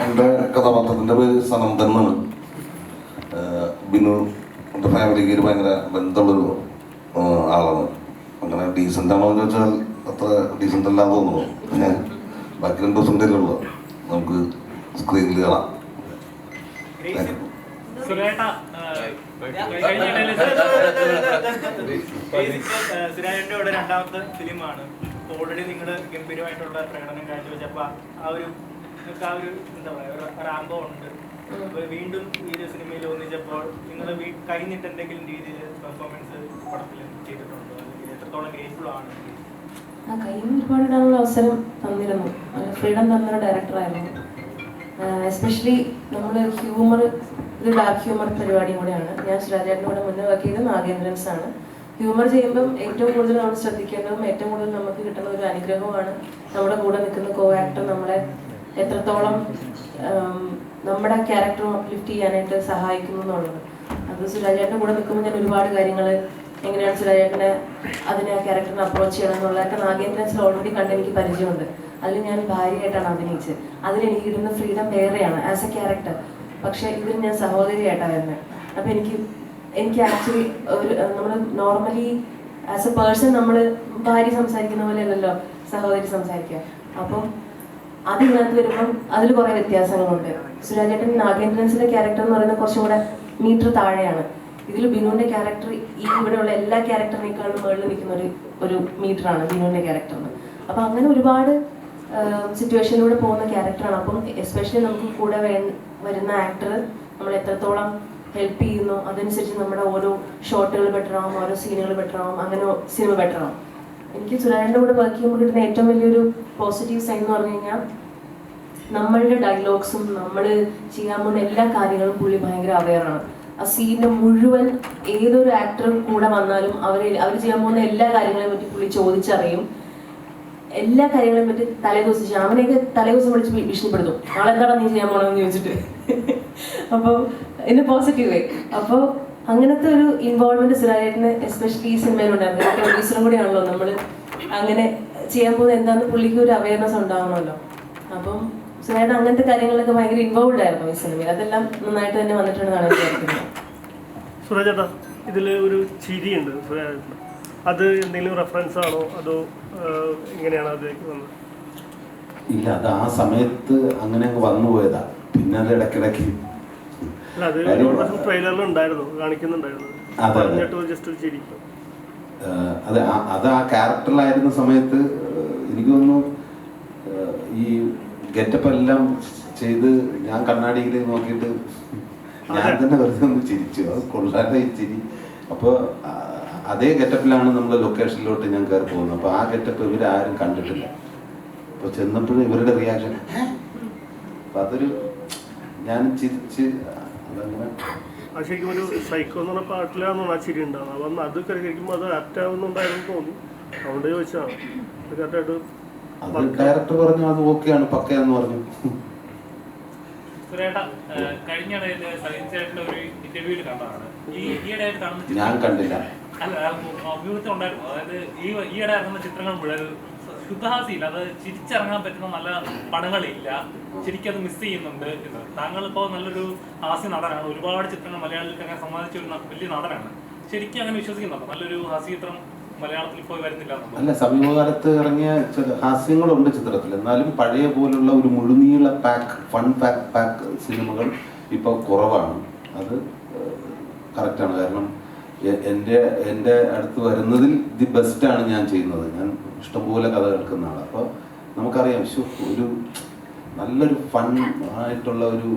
എൻ്റെ കഥാപാത്രത്തിൻ്റെ പേര് സനന്ദൻ എന്നാണ്. ബിനു എൻ്റെ ഫാമിലിക്ക് ഒരു ഭയങ്കര ബന്ധമുള്ളൊരു ആളാണ്. അങ്ങനെ ഡീസൻ്റ് ആണോ എന്ന് ചോദിച്ചാൽ അത്ര ഡീസൻ്റ് അല്ലാന്ന് തോന്നുന്നു. പിന്നെ ബാക്കി 2 ദിവസം ഉള്ളൂ, നമുക്ക് സ്ക്രീനിൽ കാണാം. സുരാജന്റെ 2ാമത്തെ ഫിലിമാണ്. ഓൾറെഡി നിങ്ങൾ ഗംഭീരമായിട്ടുള്ള പ്രകടനം കാഴ്ചവെച്ചപ്പോൾ ആ ഒരു എന്താ പറയുക റാമ്പോ ഉണ്ട്. വീണ്ടും ഈ ഒരു സിനിമയിൽ ഒന്നിച്ചപ്പോൾ നിങ്ങൾ കഴിഞ്ഞിട്ട് എന്തെങ്കിലും രീതിയിൽ പെർഫോമൻസ് പടത്തിൽ ചെയ്തിട്ടുണ്ടോ? അല്ലെങ്കിൽ എത്രത്തോളം ഗ്രേറ്റ്ഫുൾ ആണ്? കയ്യിൽ ഒരുപാട് ഇടാനുള്ള അവസരം തന്നിരുന്നു. നല്ല ഫ്രീഡം തന്നൊരു ഡയറക്ടറായിരുന്നു. എസ്പെഷ്യലി നമ്മൾ ഹ്യൂമർ ഇത് ഡാർക്ക് ഹ്യൂമർ പരിപാടിയും കൂടെയാണ്. ഞാൻ സുരാജേട്ടൻ്റെ കൂടെ മുന്നേ വർക്ക് ചെയ്ത് നാഗേന്ദ്രൻസ് ആണ്. ഹ്യൂമർ ചെയ്യുമ്പം ഏറ്റവും കൂടുതൽ നമ്മൾ ശ്രദ്ധിക്കേണ്ടതും ഏറ്റവും കൂടുതൽ നമുക്ക് കിട്ടുന്ന ഒരു അനുഗ്രഹമാണ് നമ്മുടെ കൂടെ നിൽക്കുന്ന കോ ആക്ടർ നമ്മളെ എത്രത്തോളം നമ്മുടെ ക്യാരക്ടറും അപ്ലിഫ്റ്റ് ചെയ്യാനായിട്ട് സഹായിക്കുന്നു എന്നുള്ളത്. അത് സുരാജേട്ടൻ്റെ കൂടെ നിൽക്കുമ്പോൾ ഞാൻ ഒരുപാട് കാര്യങ്ങൾ എങ്ങനെയാണ് സുരാജേട്ടനെ അതിനെ ആ ക്യാരക്ടറിനെ അപ്രോച്ച് ചെയ്യണം എന്നുള്ളതൊക്കെ നാഗേന്ദ്രൻസിൽ ഓൾറെഡി കണ്ട് എനിക്ക് പരിചയമുണ്ട്. അതിൽ ഞാൻ ഭാര്യയായിട്ടാണ് അഭിനയിച്ചത്. അതിലെനിക്ക് കിട്ടുന്ന ഫ്രീഡം വേറെയാണ് ആസ് എ ക്യാരക്ടർ. പക്ഷേ ഇതിൽ ഞാൻ സഹോദരിയായിട്ടാണ് വരുന്നത്. അപ്പം എനിക്ക് ആക്ച്വലി ഒരു നമ്മൾ നോർമലി ആസ് എ പേഴ്സൺ നമ്മൾ ഭാര്യ സംസാരിക്കുന്ന പോലെ അല്ലല്ലോ സഹോദരി സംസാരിക്കുക. അപ്പം അതിനകത്ത് വരുമ്പം അതിൽ കുറേ വ്യത്യാസങ്ങളുണ്ട്. സുരാജേട്ടൻ നാഗേന്ദ്രൻസിന്റെ ക്യാരക്ടർ എന്ന് പറയുന്നത് കുറച്ചും കൂടെ മീറ്റർ താഴെയാണ്. ഇതിൽ ബിനുവിന്റെ ക്യാരക്ടർ ഈ ഇവിടെയുള്ള എല്ലാ ക്യാരക്ടറിനേക്കാളും മുകളിൽ നിൽക്കുന്ന ഒരു മീറ്ററാണ് ബിനുവിന്റെ ക്യാരക്ടറിന്. അപ്പം അങ്ങനെ ഒരുപാട് സിറ്റുവേഷനിലൂടെ പോകുന്ന ക്യാരക്ടറാണ്. അപ്പം എസ്പെഷ്യലി നമുക്ക് കൂടെ വരുന്ന ആക്ടർ നമ്മൾ എത്രത്തോളം ഹെൽപ്പ് ചെയ്യുന്നു അതനുസരിച്ച് നമ്മുടെ ഓരോ ഷോട്ടുകൾ ബെറ്റർ ആവും, ഓരോ സീനുകൾ ബെറ്റർ ആവും, അങ്ങനെ സിനിമ ബെറ്റർ ആവും. എനിക്ക് സുരാജന്റെ കൂടെ വർക്ക് ചെയ്യുമ്പോൾ കിട്ടുന്ന ഏറ്റവും വലിയൊരു പോസിറ്റീവ് സൈൻ എന്ന് പറഞ്ഞു കഴിഞ്ഞാൽ നമ്മളുടെ ഡയലോഗ്സും നമ്മൾ ചെയ്യാൻ പോകുന്ന എല്ലാ കാര്യങ്ങളും പുള്ളി ഭയങ്കര അവെയറാണ്. ആ സീനിന്റെ മുഴുവൻ ഏതൊരു ആക്ടറും കൂടെ വന്നാലും അവർ ചെയ്യാൻ പോകുന്ന എല്ലാ കാര്യങ്ങളെയും പറ്റി പുള്ളി ചോദിച്ചറിയും. എല്ലാ കാര്യങ്ങളെയും പറ്റി തലേദിവസം ശ്യാമനെയൊക്കെ തലേദിവസം വിളിച്ച് ഭീഷണിപ്പെടുത്തും, നാളെന്താണോ നീ ചെയ്യാൻ പോകണമെന്ന് ചോദിച്ചിട്ട്. അപ്പോൾ എന്നെ പോസിറ്റീവ് വേ. അപ്പോൾ അങ്ങനത്തെ ഒരു ഇൻവോൾവ്മെന്റ് സുരാജേട്ടന് എസ്പെഷ്യലി ഈ സിനിമയിലുണ്ടായിരുന്നു. പ്രൊഡ്യൂസറും കൂടിയാണല്ലോ നമ്മൾ. അങ്ങനെ ചെയ്യാൻ പോകുന്നത് എന്താണെന്ന് പുള്ളിക്ക് ഒരു അവയർനെസ് ഉണ്ടാവണമല്ലോ. അപ്പം സുരാജേട്ടൻ അങ്ങനത്തെ കാര്യങ്ങളിലൊക്കെ ഭയങ്കര ഇൻവോൾവ് ആയിരുന്നു ഈ സിനിമയിൽ. അതെല്ലാം നന്നായിട്ട് തന്നെ വന്നിട്ടുണ്ടെന്നാണ് വിചാരിക്കുന്നത്. സുരാജേട്ടാ, ഇതിൽ ഒരു ചിരിയുണ്ട് സുരാജേട്ടൻ. അത് എന്തെങ്കിലും റെഫറൻസ് ആണോ അതോ എങ്ങനെയാണ് അതിലേക്ക് വന്നത്? ഇല്ല, അത് ആ സമയത്ത് അങ്ങനെ അങ്ങ് വന്നു പോയതാ. പിന്നെ അത് ഇടയ്ക്കിടയ്ക്ക് ട്രെയിലറിൽ ഉണ്ടായിരുന്നു, കാണിക്കുന്നുണ്ടായിരുന്നു. ജസ്റ്റ് ഒരു ചിരി. അത് ആ ക്യാരക്ടറിലായിരുന്ന സമയത്ത് എനിക്ക് തോന്നുന്നു ഈ ഗെറ്റപ്പ് എല്ലാം ചെയ്ത് ഞാൻ കണ്ണാടിയിൽ നോക്കിയിട്ട് ഞാൻ തന്നെ വെറുതെ ഒന്ന് ചിരിച്ചു. അത് കൊള്ളാതെ ചിരി. അപ്പോൾ അതേ ഗെറ്റപ്പിലാണ് നമ്മൾ ലൊക്കേഷനിലോട്ട് ഞാൻ കയറി പോകുന്നത്. അപ്പോൾ ആ ഗെറ്റപ്പ് ഇവരാരും കണ്ടിട്ടില്ല. അപ്പോൾ ചെന്നപ്പോഴും ഇവരുടെ റിയാക്ഷൻ അപ്പം അതൊരു ഞാൻ ചിരിച്ച് അതങ്ങനെ. ശരിക്കും ഒരു സൈക്കോ എന്ന് പറഞ്ഞ പാട്ടിലാണെന്നോ ആ ചിരി ഉണ്ടാകും. അപ്പം അത് ശരിക്കും അത് ആപ്റ്റ് ആവുന്നുണ്ടായിരുന്നു തോന്നി, അതുകൊണ്ട് ചോദിച്ചതാണ്. കറക്റ്റായിട്ട് അത് ഡയറക്ടർ പറഞ്ഞു അത് ഓക്കെയാണ്, പക്കയാന്ന് പറഞ്ഞു. ഞാൻ കണ്ടില്ല. അഭിമുഖത്തിൽ ഉണ്ടായിരുന്നു. അതായത് ഈയിടെ ഇറങ്ങുന്ന ചിത്രങ്ങൾ മുഴുവൻ ശുദ്ധഹാസ്യയില്ല, അത് ചിരിച്ചിറങ്ങാൻ പറ്റുന്ന നല്ല പടങ്ങളില്ല, ശരിക്കും അത് മിസ് ചെയ്യുന്നുണ്ട് എന്ന്. താങ്കൾ ഇപ്പോൾ നല്ലൊരു ഹാസ്യ നടനാണ്, ഒരുപാട് ചിത്രങ്ങൾ മലയാളികൾക്ക് അങ്ങനെ സമ്മാനിച്ച ഒരു വലിയ നടനാണ്. ശരിക്കും അങ്ങനെ വിശ്വസിക്കുന്നുണ്ടോ നല്ലൊരു ഹാസ്യ ചിത്രം മലയാളത്തിൽ ഇപ്പോൾ വരുന്നില്ല? അല്ല, സമീപകാലത്ത് ഇറങ്ങിയ ഹാസ്യങ്ങളുണ്ട് ചിത്രത്തിൽ. എന്നാലും പഴയ പോലുള്ള ഒരു മുഴുനീള ഫൺ പാക്ക് സിനിമകൾ ഇപ്പോൾ കുറവാണ്. അത് കറക്റ്റാണ്. കാരണം എൻ്റെ അടുത്ത് വരുന്നതിൽ ദി ബെസ്റ്റാണ് ഞാൻ ചെയ്യുന്നത്. ഞാൻ ഇഷ്ടംപോലെ കഥ കേൾക്കുന്ന ആളാണ്. അപ്പോൾ നമുക്കറിയാം ഒരു നല്ലൊരു ഫൺ ആയിട്ടുള്ള ഒരു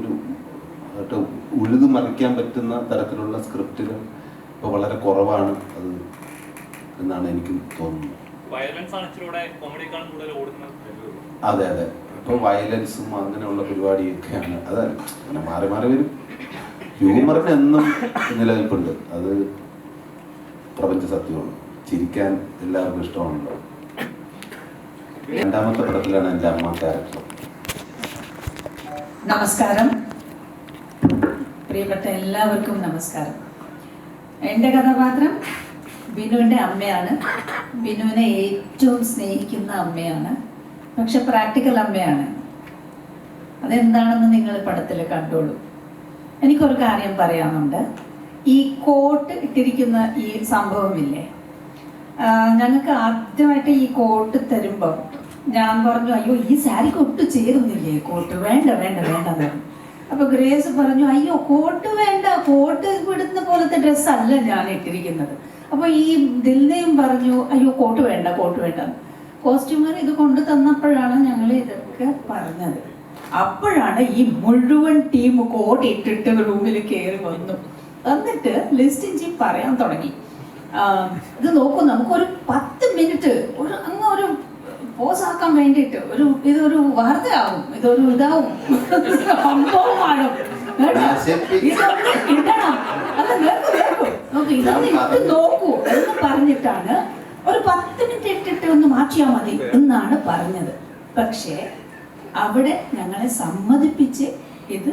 ഉഴുതു മറിക്കാൻ പറ്റുന്ന തരത്തിലുള്ള സ്ക്രിപ്റ്റുകൾ ഇപ്പോൾ വളരെ കുറവാണ് അത് എന്നാണ് എനിക്ക് തോന്നുന്നത്. അതെ അതെ, ഇപ്പോൾ വയലൻസും അങ്ങനെയുള്ള പരിപാടിയൊക്കെയാണ്. അത് അങ്ങനെ മാറി മാറി വരും. ഹ്യൂമറിന് എന്നും നിലനിൽപ്പുണ്ട്, അത് പ്രപഞ്ച സത്യമാണ്. ചിരിക്കാൻ എല്ലാവർക്കും ഇഷ്ടമാണല്ലോ. രണ്ടാമത്തെ പടത്തിലാണ് എൻ്റെ അമ്മ ക്യാരക്ടർ. നമസ്കാരം, പ്രിയപ്പെട്ട എല്ലാവർക്കും നമസ്കാരം. എൻ്റെ കഥാപാത്രം ബിനുവിൻ്റെ അമ്മയാണ്. ബിനുവിനെ ഏറ്റവും സ്നേഹിക്കുന്ന അമ്മയാണ്, പക്ഷെ പ്രാക്ടിക്കൽ അമ്മയാണ്. അതെന്താണെന്ന് നിങ്ങൾ പടത്തിൽ കണ്ടോളൂ. എനിക്കൊരു കാര്യം പറയാനുണ്ട്. ഈ കോട്ട് ഇട്ടിരിക്കുന്ന ഈ സംഭവമില്ലേ, ഞങ്ങൾക്ക് ആദ്യമായിട്ട് ഈ കോട്ട് തരുമ്പം ഞാൻ പറഞ്ഞു, അയ്യോ ഈ സാരിക്ക് ഒട്ടും ചേരുന്നില്ലേ കോട്ട്, വേണ്ട വേണ്ട വേണ്ടത്. അപ്പോൾ ഗ്രേസ് പറഞ്ഞു, അയ്യോ കോട്ട് വേണ്ട, കോട്ട് ഇവിടുന്ന പോലത്തെ ഡ്രസ്സല്ല ഞാൻ ഇട്ടിരിക്കുന്നത്. അപ്പോൾ ഈ ദിൽനയും പറഞ്ഞു, അയ്യോ കോട്ട് വേണ്ട കോട്ട് വേണ്ട. കോസ്റ്റ്യൂമർ ഇത് കൊണ്ടു തന്നപ്പോഴാണ് ഞങ്ങൾ ഇതൊക്കെ പറഞ്ഞത്. അപ്പോഴാണ് ഈ മുഴുവൻ ടീം കോട്ട് ഇട്ടിട്ട് റൂമിൽ കയറി വന്നു. എന്നിട്ട് ലിസ്റ്റിഞ്ചി പറയാൻ തുടങ്ങി, ഇത് നോക്കൂ, നമുക്കൊരു 10 മിനിറ്റ് ഒരു പോസാക്കാൻ വേണ്ടിയിട്ട് ഇതൊരു വാർത്തയാവും, ഇതൊരു ഇതാവും, സംഭവമാണ്, ഇതൊന്ന് ഇടണം. അല്ല, നോക്കൂ, ഇതൊന്ന് ഇട്ട് നോക്കൂ എന്ന് പറഞ്ഞിട്ടാണ് ഒരു 10 മിനിറ്റ് ഇട്ടിട്ട് ഒന്ന് മാറ്റിയാൽ മതി എന്നാണ് പറഞ്ഞത്. പക്ഷേ അവിടെ ഞങ്ങളെ സമ്മതിപ്പിച്ച് ഇത്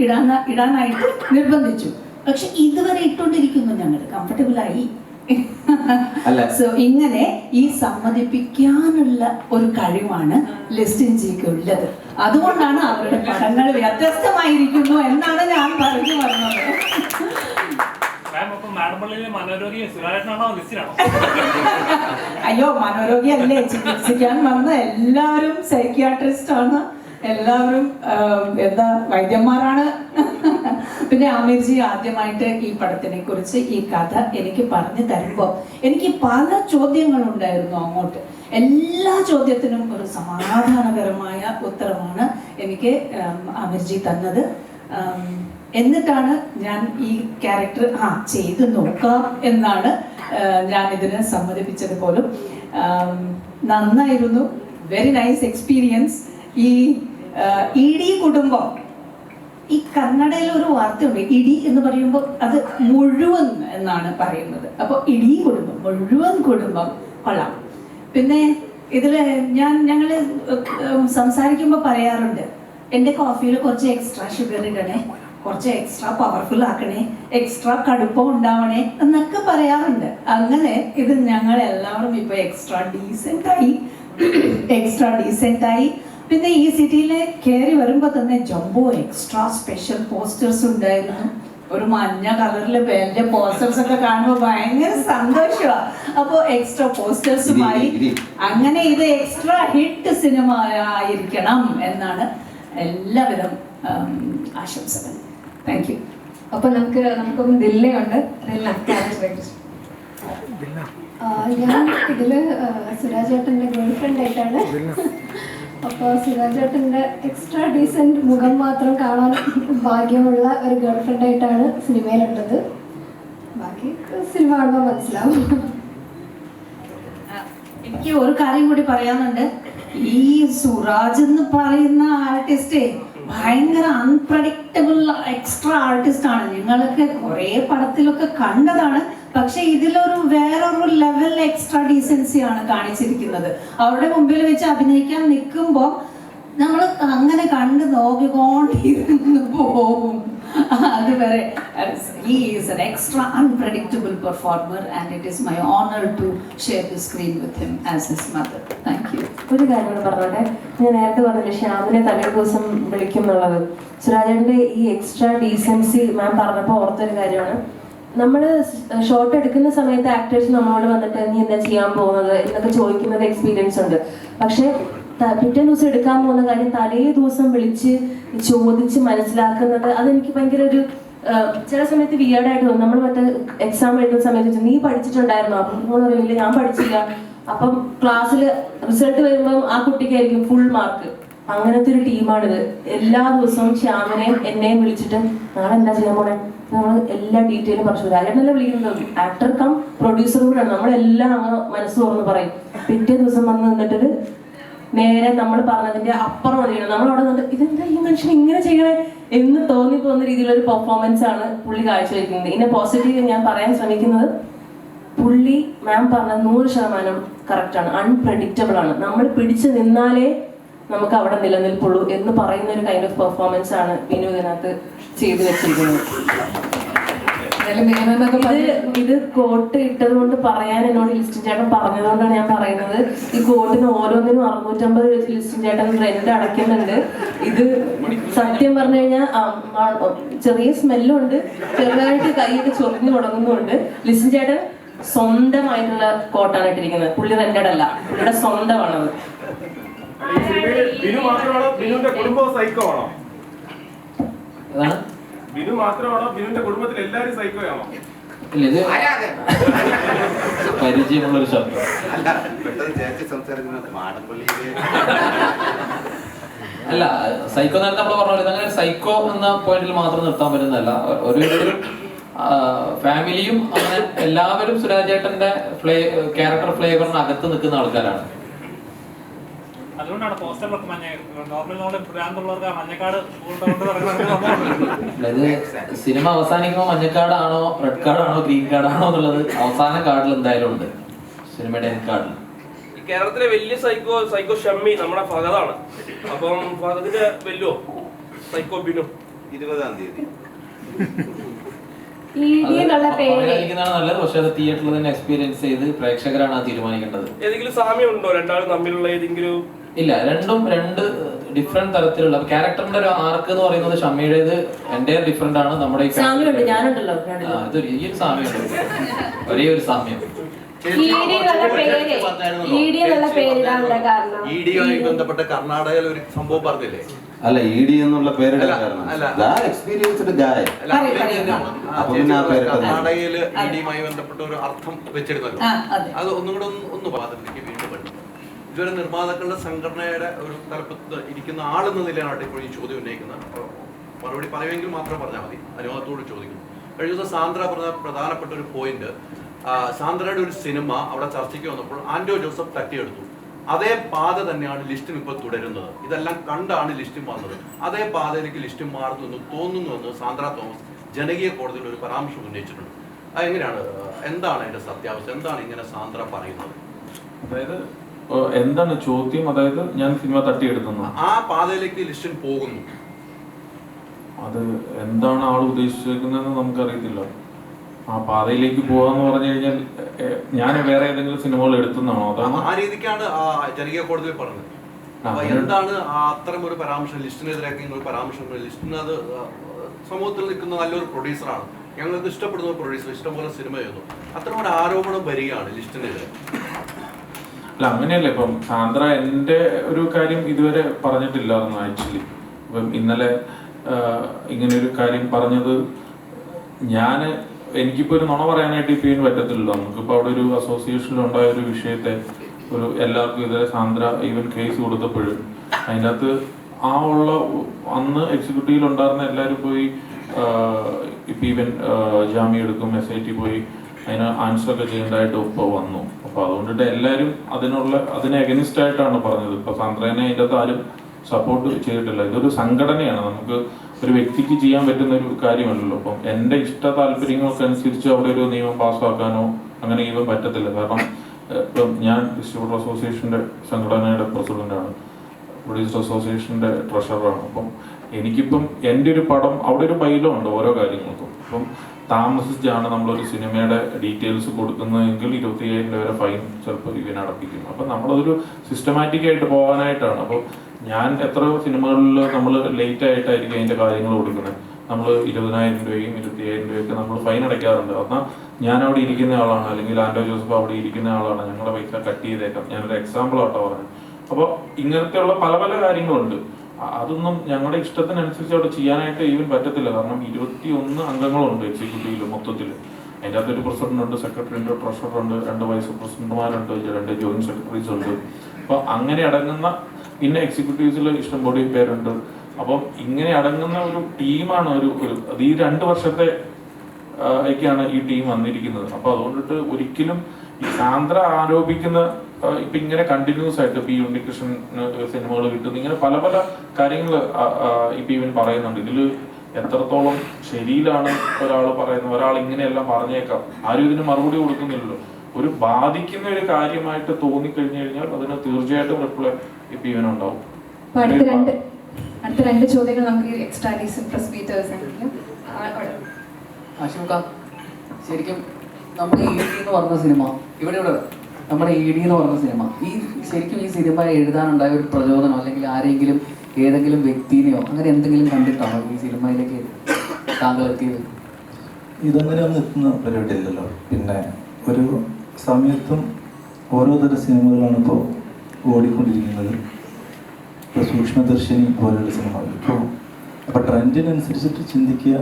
ഇടാനായിട്ട് നിർബന്ധിച്ചു. പക്ഷെ ഇതുവരെ ഇട്ടുകൊണ്ടിരിക്കുന്നു, ഞങ്ങൾ കംഫർട്ടബിൾ ആയി. സോ ഇങ്ങനെ ഈ സമ്മതിപ്പിക്കാനുള്ള ഒരു കഴിവാണ് ലിസ്റ്റിൻ ജിക്ക് ഉള്ളത്. അതുകൊണ്ടാണ് അവരുടെ പടങ്ങൾ വ്യത്യസ്തമായിരിക്കുന്നു എന്നാണ് ഞാൻ പറഞ്ഞു വന്നത്. അയ്യോ, മനോരോഗി അല്ലേ, ചികിത്സിക്കാൻ വന്ന എല്ലാവരും സൈക്യാട്രിസ്റ്റ് ആണ്, എല്ലാവരും എന്താ വൈദ്യന്മാരാണ്. പിന്നെ ആമിർജി ആദ്യമായിട്ട് ഈ പടത്തിനെ കുറിച്ച് ഈ കഥ എനിക്ക് പറഞ്ഞു തരുമ്പോൾ എനിക്ക് പല ചോദ്യങ്ങളുണ്ടായിരുന്നു അങ്ങോട്ട്. എല്ലാ ചോദ്യത്തിനും ഒരു സമാധാനപരമായ ഉത്തരമാണ് എനിക്ക് ആമിർജി തന്നത്. എന്നിട്ടാണ് ഞാൻ ഈ ക്യാരക്ടർ ചെയ്ത് നോക്കാം എന്നാണ് ഞാൻ ഇതിന് സമ്മതിപ്പിച്ചത് പോലും. നന്നായിരുന്നു, വെരി നൈസ് എക്സ്പീരിയൻസ്. ഈ ഇഡി കുടുംബം, ഈ കന്നഡയിൽ ഒരു വാർത്തയുണ്ട്, ഇടി എന്ന് പറയുമ്പോൾ അത് മുഴുവൻ എന്നാണ് പറയുന്നത്. അപ്പോൾ ഇടി കുടുംബം, മുഴുവൻ കുടുംബം കൊള്ളാം. പിന്നെ ഇതിൽ ഞങ്ങൾ സംസാരിക്കുമ്പോൾ പറയാറുണ്ട്, എൻ്റെ കോഫിയിൽ കുറച്ച് എക്സ്ട്രാ ഷുഗർ ഇടണേ, കുറച്ച് എക്സ്ട്രാ പവർഫുൾ ആക്കണേ, എക്സ്ട്രാ കടുപ്പം ഉണ്ടാവണേ എന്നൊക്കെ പറയാറുണ്ട്. അങ്ങനെ ഇത് ഞങ്ങൾ എല്ലാവരും ഇപ്പൊ എക്സ്ട്രാ ഡീസെന്റ് ആയി. പിന്നെ ഈ സിറ്റിയിൽ കയറി വരുമ്പോൾ തന്നെ ജംബോ എക്സ്ട്രാ സ്പെഷ്യൽ പോസ്റ്റേഴ്സ് ഉണ്ടായിരുന്നു. ഒരു മഞ്ഞ കളറിൽ വലിയ പോസ്റ്റേഴ്സ് ഒക്കെ കാണുമ്പോൾ ഭയങ്കര സന്തോഷമാണ്. അപ്പോൾ എക്സ്ട്രാ പോസ്റ്റേഴ്സുമായി അങ്ങനെ ഇത് എക്സ്ട്രാ ഹിറ്റ് സിനിമ ആയിരിക്കണം എന്നാണ് എല്ലാവിധം ആശംസകൾ. Thank you. അപ്പൊ നമുക്കൊന്ന് ദില്ലയുണ്ട്. ഞാൻ ഇതില് സുരാജ് ഏട്ടൻ്റെ ഗേൾ ഫ്രണ്ട് ആയിട്ടാണ്. അപ്പോൾ സുരാജ് ഏട്ടൻ്റെ എക്സ്ട്രാ ഡീസൻറ്റ് മുഖം മാത്രം കാണാൻ ഭാഗ്യമുള്ള ഒരു ഗേൾ ഫ്രണ്ട് ആയിട്ടാണ് സിനിമയിലുള്ളത്. ബാക്കി സിനിമ കാണുമ്പോൾ മനസ്സിലാവും. എനിക്ക് ഒരു കാര്യം കൂടി പറയാനുണ്ട്. ഈ സുരാജ് എന്ന് പറയുന്ന ആർട്ടിസ്റ്റ് ഭയങ്കര അൺപ്രഡിക്റ്റബിൾ എക്സ്ട്രാ ആർട്ടിസ്റ്റ് ആണ്. നിങ്ങളൊക്കെ കുറേ പടത്തിലൊക്കെ കണ്ടതാണ്. പക്ഷെ ഇതിലൊരു വേറൊരു ലെവൽ എക്സ്ട്രാ ഡീസൻസി ആണ് കാണിച്ചിരിക്കുന്നത്. അവരുടെ മുമ്പിൽ വെച്ച് അഭിനയിക്കാൻ നിൽക്കുമ്പോൾ നമ്മൾ അങ്ങനെ കണ്ടു നോക്കിക്കൊണ്ടിരുന്നു പോകും. അതുവരെ he is an extra unpredictable performer and it is my honor to share the screen with him as his mother. Thank you. ഒരു കാര്യം പറഞ്ഞോട്ടെ, ഞാൻ നേരത്തെ പറഞ്ഞില്ലേ ശ്യാമിനെ തലേ ദിവസം വിളിക്കും എന്നുള്ളത്. സുരാജന്റെ ഈ എക്സ്ട്രാ ഡീസൻസി മാം പറഞ്ഞപ്പോൾ ഓർത്തൊരു കാര്യമാണ്. നമ്മൾ ഷോട്ട് എടുക്കുന്ന സമയത്ത് ആക്ടേഴ്സ് നമ്മളോട് വന്നിട്ട് നീ എന്താ ചെയ്യാൻ പോകുന്നത് എന്നൊക്കെ ചോദിക്കുന്നത് എക്സ്പീരിയൻസ് ഉണ്ട്. പക്ഷെ പിറ്റേ ദിവസം എടുക്കാൻ പോകുന്ന കാര്യം തലേ ദിവസം വിളിച്ച് ചോദിച്ച് മനസ്സിലാക്കുന്നത് അതെനിക്ക് ഭയങ്കര ഒരു ചില സമയത്ത് വിയേർഡായിട്ട് തോന്നും. നമ്മൾ മറ്റേ എക്സാം എഴുതുന്ന സമയത്ത് നീ പഠിച്ചിട്ടുണ്ടായിരുന്നോ? അപ്പം നമ്മൾ പറയില്ല ഞാൻ പഠിച്ചില്ല. അപ്പം ക്ലാസ്സിൽ റിസൾട്ട് വരുമ്പം ആ കുട്ടിക്കായിരിക്കും ഫുൾ മാർക്ക്. അങ്ങനത്തെ ഒരു ടീമാണിത്. എല്ലാ ദിവസവും ശ്യാമിനെയും എന്നെയും വിളിച്ചിട്ട് നാളെ എന്താ ചെയ്യാൻ പോണേ നമ്മൾ എല്ലാ ഡീറ്റെയിലും പറഞ്ഞു. രാജനല്ല വിളിക്കുന്നത്, ആക്ടർ കം പ്രൊഡ്യൂസർ കൂടെയാണ്. നമ്മളെല്ലാം അങ്ങ് മനസ്സ് തുറന്ന് പറയും. പിറ്റേ ദിവസം വന്ന് നിന്നിട്ടൊരു നേരെ നമ്മൾ പറഞ്ഞതിന്റെ അപ്പുറം ചെയ്യണം. നമ്മളവിടെ നിന്നിട്ട് ഇതെന്താ ഈ മനുഷ്യൻ ഇങ്ങനെ ചെയ്യണേ എന്ന് തോന്നിപ്പോകുന്ന രീതിയിലൊരു പെർഫോമൻസ് ആണ് പുള്ളി കാഴ്ചവെക്കുന്നത്. ഇതിന്റെ പോസിറ്റീവ് ഞാൻ പറയാൻ ശ്രമിക്കുന്നത്, പുള്ളി മാം പറഞ്ഞത് 100% കറക്റ്റാണ്. അൺപ്രഡിക്റ്റബിൾ ആണ്. നമ്മൾ പിടിച്ചു നിന്നാലേ നമുക്ക് അവിടെ നിലനിൽപ്പുള്ളൂ എന്ന് പറയുന്ന ഒരു കൈൻഡ് ഓഫ് പെർഫോമൻസ് ആണ് വിനു ഇതിനകത്ത് ചെയ്തു വെച്ചിരിക്കുന്നത്. ഇത് കോട്ട് ഇട്ടത് കൊണ്ട് പറയാൻ എന്നോട് ലിസ്റ്റിൻ ചേട്ടൻ പറഞ്ഞതുകൊണ്ടാണ് ഞാൻ പറയുന്നത്. ഈ കോട്ടിന് ഓരോന്നിനും 650 വെച്ച് ലിസ്റ്റിൻ ചേട്ടൻ റെന്റ് അടയ്ക്കുന്നുണ്ട്. ഇത് സത്യം പറഞ്ഞു കഴിഞ്ഞാൽ ചെറിയ സ്മെല്ലുണ്ട്, ചെറുതായിട്ട് കൈയൊക്കെ ചൊറിഞ്ഞു തുടങ്ങുന്നുണ്ട്. ലിസ്റ്റിൻ ചേട്ടൻ സ്വന്തമായിട്ടുള്ള കോട്ടാണ് ഇട്ടിരിക്കുന്നത്. പുള്ളി റെന്റഡ് അല്ല, പുള്ളിയുടെ സ്വന്തമാണത്. ബിനു മാത്രമാണോ ബിനുവിന്റെ കുടുംബവും സൈക്കോ ആണോ? ബിനു മാത്രമാണോ ബിനുവിന്റെ കുടുംബത്തിൽ എല്ലാരും സൈക്കോ ആണോ? പരിചയമുള്ളൊരു ശബ്ദം. അല്ല, സൈക്കോ നേരത്തെ നമ്മൾ പറഞ്ഞ അങ്ങനെ സൈക്കോ എന്ന പോയിന്റിൽ മാത്രം നിർത്താൻ പറ്റുന്നതല്ല. ഒരു ഫാമിലിയും അങ്ങനെ എല്ലാവരും സുരാജേട്ടന്റെ ക്യാരക്ടർ ഫ്ലേവറിന് അകത്ത് നിൽക്കുന്ന ആൾക്കാരാണ്. അതുകൊണ്ടാണ് പോസ്റ്ററിലൊക്കെ മഞ്ഞ. നോർമലി നമ്മുടെ ഭ്രാന്തുള്ളവർക്ക് മഞ്ഞക്കാട് കൊണ്ട് നടക്കുന്നത്. ഇത് സിനിമ അവസാനിക്കുമ്പോൾ മഞ്ഞക്കാടാണോ റെഡ് കാർഡാണോ ഗ്രീൻ കാർഡാണോ എന്നുള്ളത് അവസാന കാർഡിൽ എന്തായാലും ഉണ്ട്, സിനിമയുടെ എൻ കാർഡിൽ. കേരളത്തിലെ വലിയ സൈക്കോ ഷമ്മി നമ്മുടെ ഫഹദാണ്. അപ്പം ഫഹദിന്റെ വെല്ലുവോ സൈക്കോ ബിനു 20-ാം തീയതി നല്ലത്. പക്ഷെ അത് തിയേറ്ററിൽ തന്നെ എക്സ്പീരിയൻസ് ചെയ്ത് പ്രേക്ഷകരാണ് അത് തീരുമാനിക്കേണ്ടത്. ഏതെങ്കിലും സാമ്യം ഉണ്ടോ രണ്ടാളും തമ്മിലുള്ള ഏതെങ്കിലും? ഇല്ല, രണ്ടും രണ്ട് ഡിഫറെന്റ് തരത്തിലുള്ള ക്യാരക്ടറിന്റെ ഒരു ആർക്ക് എന്ന് പറയുന്നത് ഷമ്മിയുടേത് എൻ്റെ ഡിഫറെന്റ് ആണ്. നമ്മുടെ ഈ ഒരു സാമ്യമുണ്ട്, ഒരേ ഒരു സാമ്യം. ഇഡിയുമായി ബന്ധപ്പെട്ട കർണാടകയിൽ ഒരു സംഭവം പറഞ്ഞില്ലേ? അല്ല, ഇഡി എന്നുള്ള പേരുടെ കാരണം കർണാടകയിൽ ഇഡിയുമായി ബന്ധപ്പെട്ട ഒരു അർത്ഥം വെച്ചെടുത്തല്ലോ. അത് ഒന്നും കൂടെ ഒന്ന് പാതിലേക്ക് വീണ്ടും പഠിക്കും. ഇതുവരെ നിർമ്മാതാക്കളുടെ സംഘടനയുടെ ഒരു തലപ്പത്ത് ഇരിക്കുന്ന ആളെന്ന നിലയാണ് ഇപ്പോൾ ഈ ചോദ്യം ഉന്നയിക്കുന്നത്. മറുപടി പറയുമെങ്കിൽ മാത്രം പറഞ്ഞാൽ മതി, അനുവാദത്തോട് ചോദിക്കുന്നു. കഴിഞ്ഞ ദിവസം സാന്ദ്ര പറഞ്ഞ പ്രധാനപ്പെട്ട ഒരു പോയിന്റ്, സാന്ദ്രയുടെ ഒരു സിനിമ അവിടെ ചർച്ചയ്ക്ക് വന്നപ്പോൾ ആന്റോ ജോസഫ് തട്ടിയെടുത്തു. അതേ പാത തന്നെയാണ് ലിസ്റ്റും ഇപ്പോൾ തുടരുന്നത്. ഇതെല്ലാം കണ്ടാണ് ലിസ്റ്റും വന്നത്. അതേ പാതയിലേക്ക് ലിസ്റ്റും മാറുന്നു തോന്നുന്നുവെന്ന് സാന്ദ്ര തോമസ് ജനകീയ കോടതിയിൽ ഒരു പരാമർശം ഉന്നയിച്ചിട്ടുണ്ട്. അതെങ്ങനെയാണ്, എന്താണ് അതിന്റെ സത്യാവസ്ഥ, എന്താണ് ഇങ്ങനെ സാന്ദ്ര പറയുന്നത്? അതായത് എന്താണ് ചോദ്യം? അതായത് ഞാൻ സിനിമ തട്ടിയെടുക്കുന്നു, ആ പാതയിലേക്ക് ലിസ്റ്റും പോകുന്നു, അത് എന്താണ് ആൾ ഉദ്ദേശിച്ചിരിക്കുന്നതെന്ന് നമുക്കറിയത്തില്ല. ആ പാതയിലേക്ക് പോവാന്ന് പറഞ്ഞു കഴിഞ്ഞാൽ ഞാൻ വേറെ ഏതെങ്കിലും സിനിമകൾ എടുത്തുന്നാണോ? അതാണ് ആ രീതിക്കാണ് ജനകീയ കോടതിയിൽ പറഞ്ഞത്. എന്താണ് അത്തരം ഒരു പരാമർശം ലിസ്റ്റിനെതിരാക്കി ഒരു പരാമർശം? ലിസ്റ്റിന് അത് സമൂഹത്തിൽ നിൽക്കുന്ന നല്ലൊരു പ്രൊഡ്യൂസറാണ്, ഞങ്ങൾക്ക് ഇഷ്ടപ്പെടുന്ന ഒരു പ്രൊഡ്യൂസർ, ഇഷ്ടംപോലെ സിനിമ ചെയ്യുന്നു, അത്തരം ഒരു ആരോപണം വരികയാണ് ലിസ്റ്റിനെതിരെ. അല്ല, അങ്ങനെയല്ല. ഇപ്പം സാന്ദ്ര എൻ്റെ ഒരു കാര്യം ഇതുവരെ പറഞ്ഞിട്ടില്ലായിരുന്നു ആക്ച്വലി. ഇപ്പം ഇന്നലെ ഇങ്ങനെ ഒരു കാര്യം പറഞ്ഞത്, എനിക്കിപ്പോൾ ഒരു നുണ പറയാനായിട്ട് ഇപ്പം ഇതിന് പറ്റത്തില്ല. നമുക്കിപ്പോൾ അവിടെ ഒരു അസോസിയേഷനിലുണ്ടായ ഒരു വിഷയത്തെ ഒരു എല്ലാവർക്കും എതിരെ സാന്ദ്ര ഈവൻ കേസ് കൊടുത്തപ്പോഴും അതിൻ്റെ അകത്ത് അന്ന് എക്സിക്യൂട്ടീവിൽ ഉണ്ടായിരുന്ന എല്ലാവരും പോയി ഇപ്പം ഈവൻ ജാമ്യം എടുക്കും, SIT പോയി അതിന് ആൻസറൊക്കെ ചെയ്യേണ്ടതായിട്ട് ഇപ്പോൾ വന്നു. അപ്പോൾ അതുകൊണ്ടിട്ട് എല്ലാവരും അതിനെ അഗനിസ്റ്റ് ആയിട്ടാണ് പറഞ്ഞത്. ഇപ്പോൾ സാന്ദ്രേനെ അതിൻ്റെ അകത്ത് ആരും സപ്പോർട്ട് ചെയ്തിട്ടില്ല. ഇതൊരു സംഘടനയാണ്, നമുക്ക് ഒരു വ്യക്തിക്ക് ചെയ്യാൻ പറ്റുന്ന ഒരു കാര്യമല്ലല്ലോ. അപ്പം എൻ്റെ ഇഷ്ട താല്പര്യങ്ങൾക്കനുസരിച്ച് അവിടെ ഒരു നിയമം പാസ്സാക്കാനോ അങ്ങനെ ഈവൻ പറ്റത്തില്ല. കാരണം ഇപ്പം ഞാൻ ഡിസ്ട്രിബ്യൂട്ടർ അസോസിയേഷൻ്റെ സംഘടനയുടെ പ്രസിഡന്റാണ്, പ്രൊഡ്യൂസർ അസോസിയേഷൻ്റെ ട്രഷററാണ്. അപ്പം എനിക്കിപ്പം എൻ്റെ ഒരു പടം അവിടെ ഒരു ബൈലോ ഉണ്ട് ഓരോ കാര്യങ്ങൾക്കും. അപ്പം താമസിച്ചാണ് നമ്മളൊരു സിനിമയുടെ ഡീറ്റെയിൽസ് കൊടുക്കുന്നതെങ്കിൽ 25,000 രൂപ വരെ ഫൈൻ ചിലപ്പോൾ ഇവൻ അടപ്പിക്കും. അപ്പം നമ്മളതൊരു സിസ്റ്റമാറ്റിക് ആയിട്ട് പോകാനായിട്ടാണ്. അപ്പോൾ ഞാൻ എത്രയോ സിനിമകളിൽ നമ്മൾ ലേറ്റ് ആയിട്ടായിരിക്കും അതിൻ്റെ കാര്യങ്ങൾ കൊടുക്കുന്നത്. നമ്മൾ 20,000 രൂപയും 25,000 രൂപയൊക്കെ നമ്മൾ ഫൈൻ അടയ്ക്കാറുണ്ട്. എന്നാൽ ഞാൻ അവിടെ ഇരിക്കുന്ന ആളാണ്, അല്ലെങ്കിൽ ആന്റോ ജോസഫ് അവിടെ ഇരിക്കുന്ന ആളാണ്, ഞങ്ങളുടെ പൈസ കട്ട് ചെയ്തേക്കാം. ഞാനൊരു എക്സാമ്പിൾ ആട്ടോ പറഞ്ഞത്. അപ്പോൾ ഇങ്ങനത്തെയുള്ള പല പല കാര്യങ്ങളുണ്ട്. അതൊന്നും ഞങ്ങളുടെ ഇഷ്ടത്തിനനുസരിച്ച് അവിടെ ചെയ്യാനായിട്ട് ഈവൻ പറ്റത്തില്ല. കാരണം 21 അംഗങ്ങളുണ്ട് എക്സിക്യൂട്ടീവിൽ മൊത്തത്തിൽ. അതിൻ്റെ അകത്തൊരു പ്രസിഡന്റ് ഉണ്ട്, സെക്രട്ടറി ഉണ്ട്, ട്രഷറർ ഉണ്ട്, 2 വൈസ് പ്രസിഡന്റുമാരുണ്ട്, 2 ജോയിന്റ് സെക്രട്ടറീസ് ഉണ്ട്. അപ്പോൾ അങ്ങനെ അടങ്ങുന്ന പിന്നെ എക്സിക്യൂട്ടീവ്സിൽ ഇഷ്ടംപോലെ പേരുണ്ട്. അപ്പം ഇങ്ങനെ അടങ്ങുന്ന ഒരു ടീമാണ് ഒരു ഈ 2 വർഷത്തെ ഒക്കെയാണ് ഈ ടീം വന്നിരിക്കുന്നത്. അപ്പോൾ അതുകൊണ്ടിട്ട് ഒരിക്കലും ഈ സാന്ദ്ര ആരോപിക്കുന്ന ഇപ്പം ഇങ്ങനെ കണ്ടിന്യൂസ് ആയിട്ട് ഇപ്പം ഈ ഉണ്ണികൃഷ്ണൻ സിനിമകൾ കിട്ടുന്നു, ഇങ്ങനെ പല പല കാര്യങ്ങൾ ഇപ്പം ഇവൻ പറയുന്നുണ്ട്. ഇതിൽ എത്രത്തോളം ശരിയിലാണ് ഒരാൾ പറയുന്നത്, ഒരാൾ ഇങ്ങനെയെല്ലാം പറഞ്ഞേക്കാം, ആരും ഇതിന് മറുപടി കൊടുക്കുന്നില്ലല്ലോ. ഒരു ബാധിക്കുന്ന ഒരു കാര്യമായിട്ട് തോന്നിക്കഴിഞ്ഞു കഴിഞ്ഞാൽ അതിന് തീർച്ചയായിട്ടും റിപ്ലൈ ഇപ്പം ഇവനുണ്ടാവും. അടുത്ത 2 ചോദ്യങ്ങൾ നമുക്ക് എക്സ്ട്രാ ഡീസന്റ് പ്രസ് മീറ്റേഴ്സ് ആശുക. ശരിക്കും നമ്മുടെ ED എന്ന് പറഞ്ഞ സിനിമ ഇവിടെ നമ്മുടെ ED എന്ന് പറഞ്ഞ സിനിമ ശരിക്കും ഈ സിനിമ എഴുതാനുണ്ടായ ഒരു പ്രചോദനം, അല്ലെങ്കിൽ ആരെങ്കിലും ഏതെങ്കിലും വ്യക്തിനെയോ അങ്ങനെ എന്തെങ്കിലും കണ്ടിട്ടാണോ ഈ സിനിമയിലേക്ക് താങ്കൾ എത്തിയത്? ഇതങ്ങനെ ഒന്നും എത്തുന്ന പരിപാടിയല്ലല്ലോ. പിന്നെ ഒരു സമയത്തും ഓരോ തരം സിനിമകളാണ് ഇപ്പോൾ ഓടിക്കൊണ്ടിരിക്കുന്നത്. ഇപ്പോൾ സൂക്ഷ്മദർശിനി പോലെയുള്ള സിനിമകൾ അപ്പോൾ ട്രെൻഡിനനുസരിച്ചിട്ട് ചിന്തിക്കുക,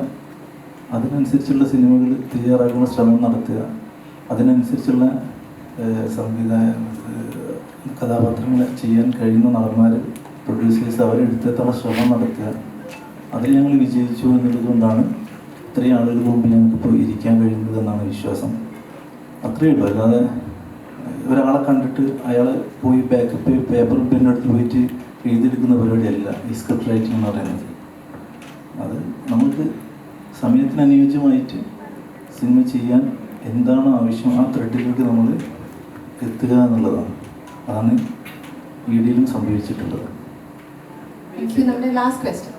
അതിനനുസരിച്ചുള്ള സിനിമകൾ തയ്യാറാക്കുന്ന ശ്രമം നടത്തുക, അതിനനുസരിച്ചുള്ള കഥാപാത്രങ്ങൾ ചെയ്യാൻ കഴിയുന്ന നടന്മാർ, പ്രൊഡ്യൂസേഴ്സ് അവരെടുത്തെത്താനുള്ള ശ്രമം നടത്തുക. അതിൽ ഞങ്ങൾ വിജയിച്ചു എന്നുള്ളത് കൊണ്ടാണ് ഇത്രയും ആളുകൾ മുമ്പ് ഞങ്ങൾക്കിപ്പോൾ ഇരിക്കാൻ കഴിയുന്നത് എന്നാണ് വിശ്വാസം. അത്രയേ ഉള്ളൂ. അല്ലാതെ ഒരാളെ കണ്ടിട്ട് അയാൾ പോയി ബാക്കപ്പ് പേപ്പറും പെണ്ണെടുത്ത് പോയിട്ട് എഴുതിയെടുക്കുന്ന പരിപാടിയല്ല ഈ സ്ക്രിപ്റ്റ് റൈറ്റിംഗ് എന്ന് പറയുന്നത്. അത് നമുക്ക് സമയത്തിന് അനുയോജ്യമായിട്ട് സിനിമ ചെയ്യാൻ എന്താണ് ആവശ്യം ആ ത്രെഡിലേക്ക് നമ്മൾ എത്തുക എന്നുള്ളതാണ്. അതാണ് വീഡിയോയിലും സംഭവിച്ചിട്ടുള്ളത്. നമ്മുടെ ലാസ്റ്റ് ക്വസ്റ്റ്യൻ.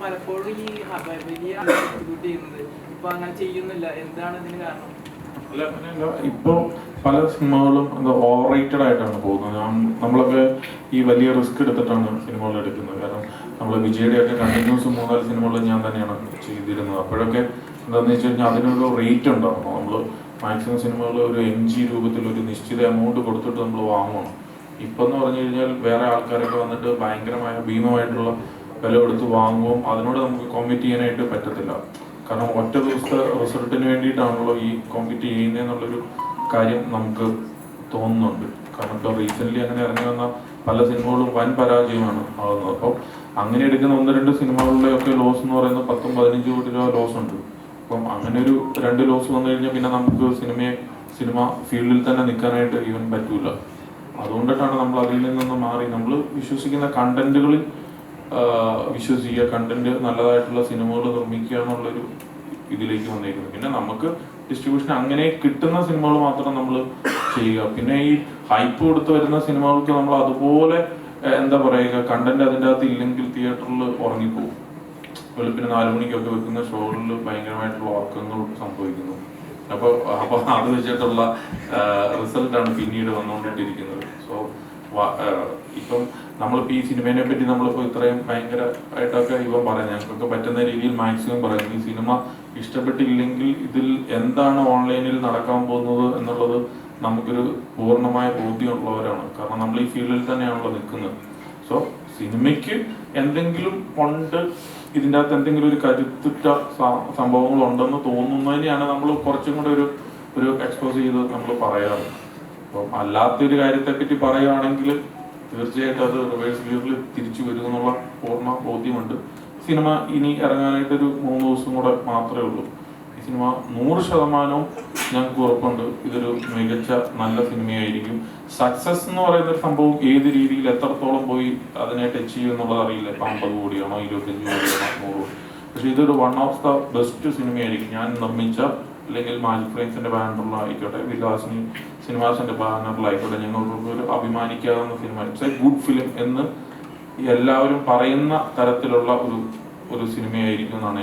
പലപ്പോഴും ഈ വലിയ എക്സിക്യൂട്ട് ചെയ്യുന്നത് ഇപ്പൊ അങ്ങനെ ചെയ്യുന്നില്ല, എന്താണ് ഇതിന് കാരണം? അല്ല അങ്ങനെയല്ല, ഇപ്പോൾ പല സിനിമകളും ഓവർ റേറ്റഡ് ആയിട്ടാണ് പോകുന്നത്. നമ്മളൊക്കെ ഈ വലിയ റിസ്ക് എടുത്തിട്ടാണ് സിനിമകൾ എടുക്കുന്നത്. കാരണം നമ്മൾ വിജയുടെ ഒക്കെ കണ്ടിന്യൂസ് 3-4 സിനിമകൾ ഞാൻ തന്നെയാണ് ചെയ്തിരുന്നത്. അപ്പോഴൊക്കെ എന്താണെന്ന് വെച്ച് കഴിഞ്ഞാൽ അതിനൊരു റേറ്റ് ഉണ്ടാകും. നമ്മൾ മാക്സിമം സിനിമകൾ ഒരു MG രൂപത്തിൽ ഒരു നിശ്ചിത എമൗണ്ട് കൊടുത്തിട്ട് നമ്മൾ വാങ്ങണം. ഇപ്പം എന്ന് പറഞ്ഞു കഴിഞ്ഞാൽ വേറെ ആൾക്കാരൊക്കെ വന്നിട്ട് ഭയങ്കരമായ ഭീമമായിട്ടുള്ള വില കൊടുത്ത് വാങ്ങുമ്പോൾ അതിനോട് നമുക്ക് കോമ്പീറ്റ് ചെയ്യാനായിട്ട് പറ്റത്തില്ല. കാരണം ഒറ്റ ദിവസത്തെ റിസൾട്ടിന് വേണ്ടിയിട്ടാണല്ലോ ഈ കോമ്പീറ്റ് ചെയ്യുന്നതെന്നുള്ളൊരു കാര്യം നമുക്ക് തോന്നുന്നുണ്ട്. കാരണം ഇപ്പോൾ റീസെൻ്റ്ലി അങ്ങനെ ഇറങ്ങി വന്ന പല സിനിമകളും വൻ പരാജയമാണ് ആകുന്നത്. അപ്പോൾ അങ്ങനെ എടുക്കുന്ന 1-2 സിനിമകളുടെയൊക്കെ ലോസ് എന്ന് പറയുന്നത് 10-15 കോടി രൂപ ലോസ് ഉണ്ട്. അപ്പം അങ്ങനെ ഒരു 2 ലോസ് വന്നു കഴിഞ്ഞാൽ പിന്നെ നമുക്ക് സിനിമ ഫീൽഡിൽ തന്നെ നിൽക്കാനായിട്ട് ഈവൻ പറ്റൂല. അതുകൊണ്ടിട്ടാണ് നമ്മൾ അതിൽ നിന്ന് മാറി നമ്മൾ വിശ്വസിക്കുന്ന കണ്ടന്റുകളിൽ വിശ്വസിക്കുക, കണ്ടന്റ് നല്ലതായിട്ടുള്ള സിനിമകൾ നിർമ്മിക്കുക എന്നുള്ളൊരു ഇതിലേക്ക് വന്നിരിക്കുന്നത്. പിന്നെ നമുക്ക് ഡിസ്ട്രിബ്യൂഷൻ അങ്ങനെ കിട്ടുന്ന സിനിമകൾ മാത്രം നമ്മൾ ചെയ്യുക. പിന്നെ ഈ ഹൈപ്പ് കൊടുത്ത് വരുന്ന സിനിമകൾക്ക് നമ്മൾ അതുപോലെ എന്താ പറയുക, കണ്ടന്റ് അതിൻ്റെ അകത്ത് ഇല്ലെങ്കിൽ തിയേറ്ററിൽ ഉറങ്ങിപ്പോകും. വെളുപ്പിന് 4 മണിക്കൊക്കെ വെക്കുന്ന ഷോകളിൽ ഭയങ്കരമായിട്ടുള്ള ഉറക്കങ്ങൾ സംഭവിക്കുന്നു. അപ്പോൾ അത് വെച്ചിട്ടുള്ള റിസൾട്ടാണ് പിന്നീട് വന്നുകൊണ്ടിട്ടിരിക്കുന്നത്. സോ ഇപ്പം നമ്മളിപ്പോൾ ഈ സിനിമയെ പറ്റി നമ്മളിപ്പോൾ ഇത്രയും ഭയങ്കരമായിട്ടൊക്കെ ഇവൻ പറയുന്നത് ഞങ്ങൾക്കൊക്കെ പറ്റുന്ന രീതിയിൽ മാക്സിമം പറയുന്നത്, ഈ സിനിമ ഇഷ്ടപ്പെട്ടില്ലെങ്കിൽ ഇതിൽ എന്താണ് ഓൺലൈനിൽ നടക്കാൻ പോകുന്നത് എന്നുള്ളത് നമുക്കൊരു പൂർണ്ണമായ ബോധ്യമുള്ളവരാണ്. കാരണം നമ്മൾ ഈ ഫീൽഡിൽ തന്നെയാണല്ലോ നിൽക്കുന്നത്. സോ സിനിമയ്ക്ക് എന്തെങ്കിലും ഉണ്ട്, ഇതിൻ്റെ അകത്ത് എന്തെങ്കിലും ഒരു കരുത്തുറ്റ സംഭവങ്ങൾ ഉണ്ടെന്ന് തോന്നുന്നതിനെയാണ് നമ്മൾ കുറച്ചും കൂടെ ഒരു എക്സ്പോസ് ചെയ്ത് നമ്മൾ പറയാറ്. അപ്പം അല്ലാത്തൊരു കാര്യത്തെപ്പറ്റി പറയുകയാണെങ്കിൽ തീർച്ചയായിട്ടും അത് റിവേഴ്സ് ഗിയറിൽ തിരിച്ചു വരും എന്നുള്ള പൂർണ്ണ ബോധ്യമുണ്ട്. സിനിമ ഇനി ഇറങ്ങാനായിട്ടൊരു 3 ദിവസം കൂടെ മാത്രമേ ഉള്ളൂ. ഈ സിനിമ 100% ഞങ്ങൾക്ക് ഉറപ്പുണ്ട് ഇതൊരു മികച്ച നല്ല സിനിമയായിരിക്കും. സക്സസ് എന്ന് പറയുന്ന ഒരു സംഭവം ഏത് രീതിയിൽ എത്രത്തോളം പോയി അതിനെ ടച്ച് ചെയ്യും എന്നുള്ളത് അറിയില്ല. ഇപ്പം 50 കോടിയാണോ 25 കോടിയാണോ 100 കോടി, പക്ഷെ ഇതൊരു വൺ ഓഫ് ദ ബെസ്റ്റ് സിനിമയായിരിക്കും. ഞാൻ നിർമ്മിച്ച അല്ലെങ്കിൽ മാജിക് ഫ്രെയിംസിന്റെ ബാനറിലുള്ള ആയിക്കോട്ടെ, വിലാസിനി സിനിമാസിന്റെ ബാനറിലായിക്കോട്ടെ, ഞങ്ങൾക്കൊരു അഭിമാനിക്കാവുന്ന സിനിമ. ഇറ്റ്സ് എ ഗുഡ് ഫിലിം എന്ന് എല്ലാവരും പറയുന്ന തരത്തിലുള്ള ഒരു സിനിമയായിരിക്കും എന്നാണ്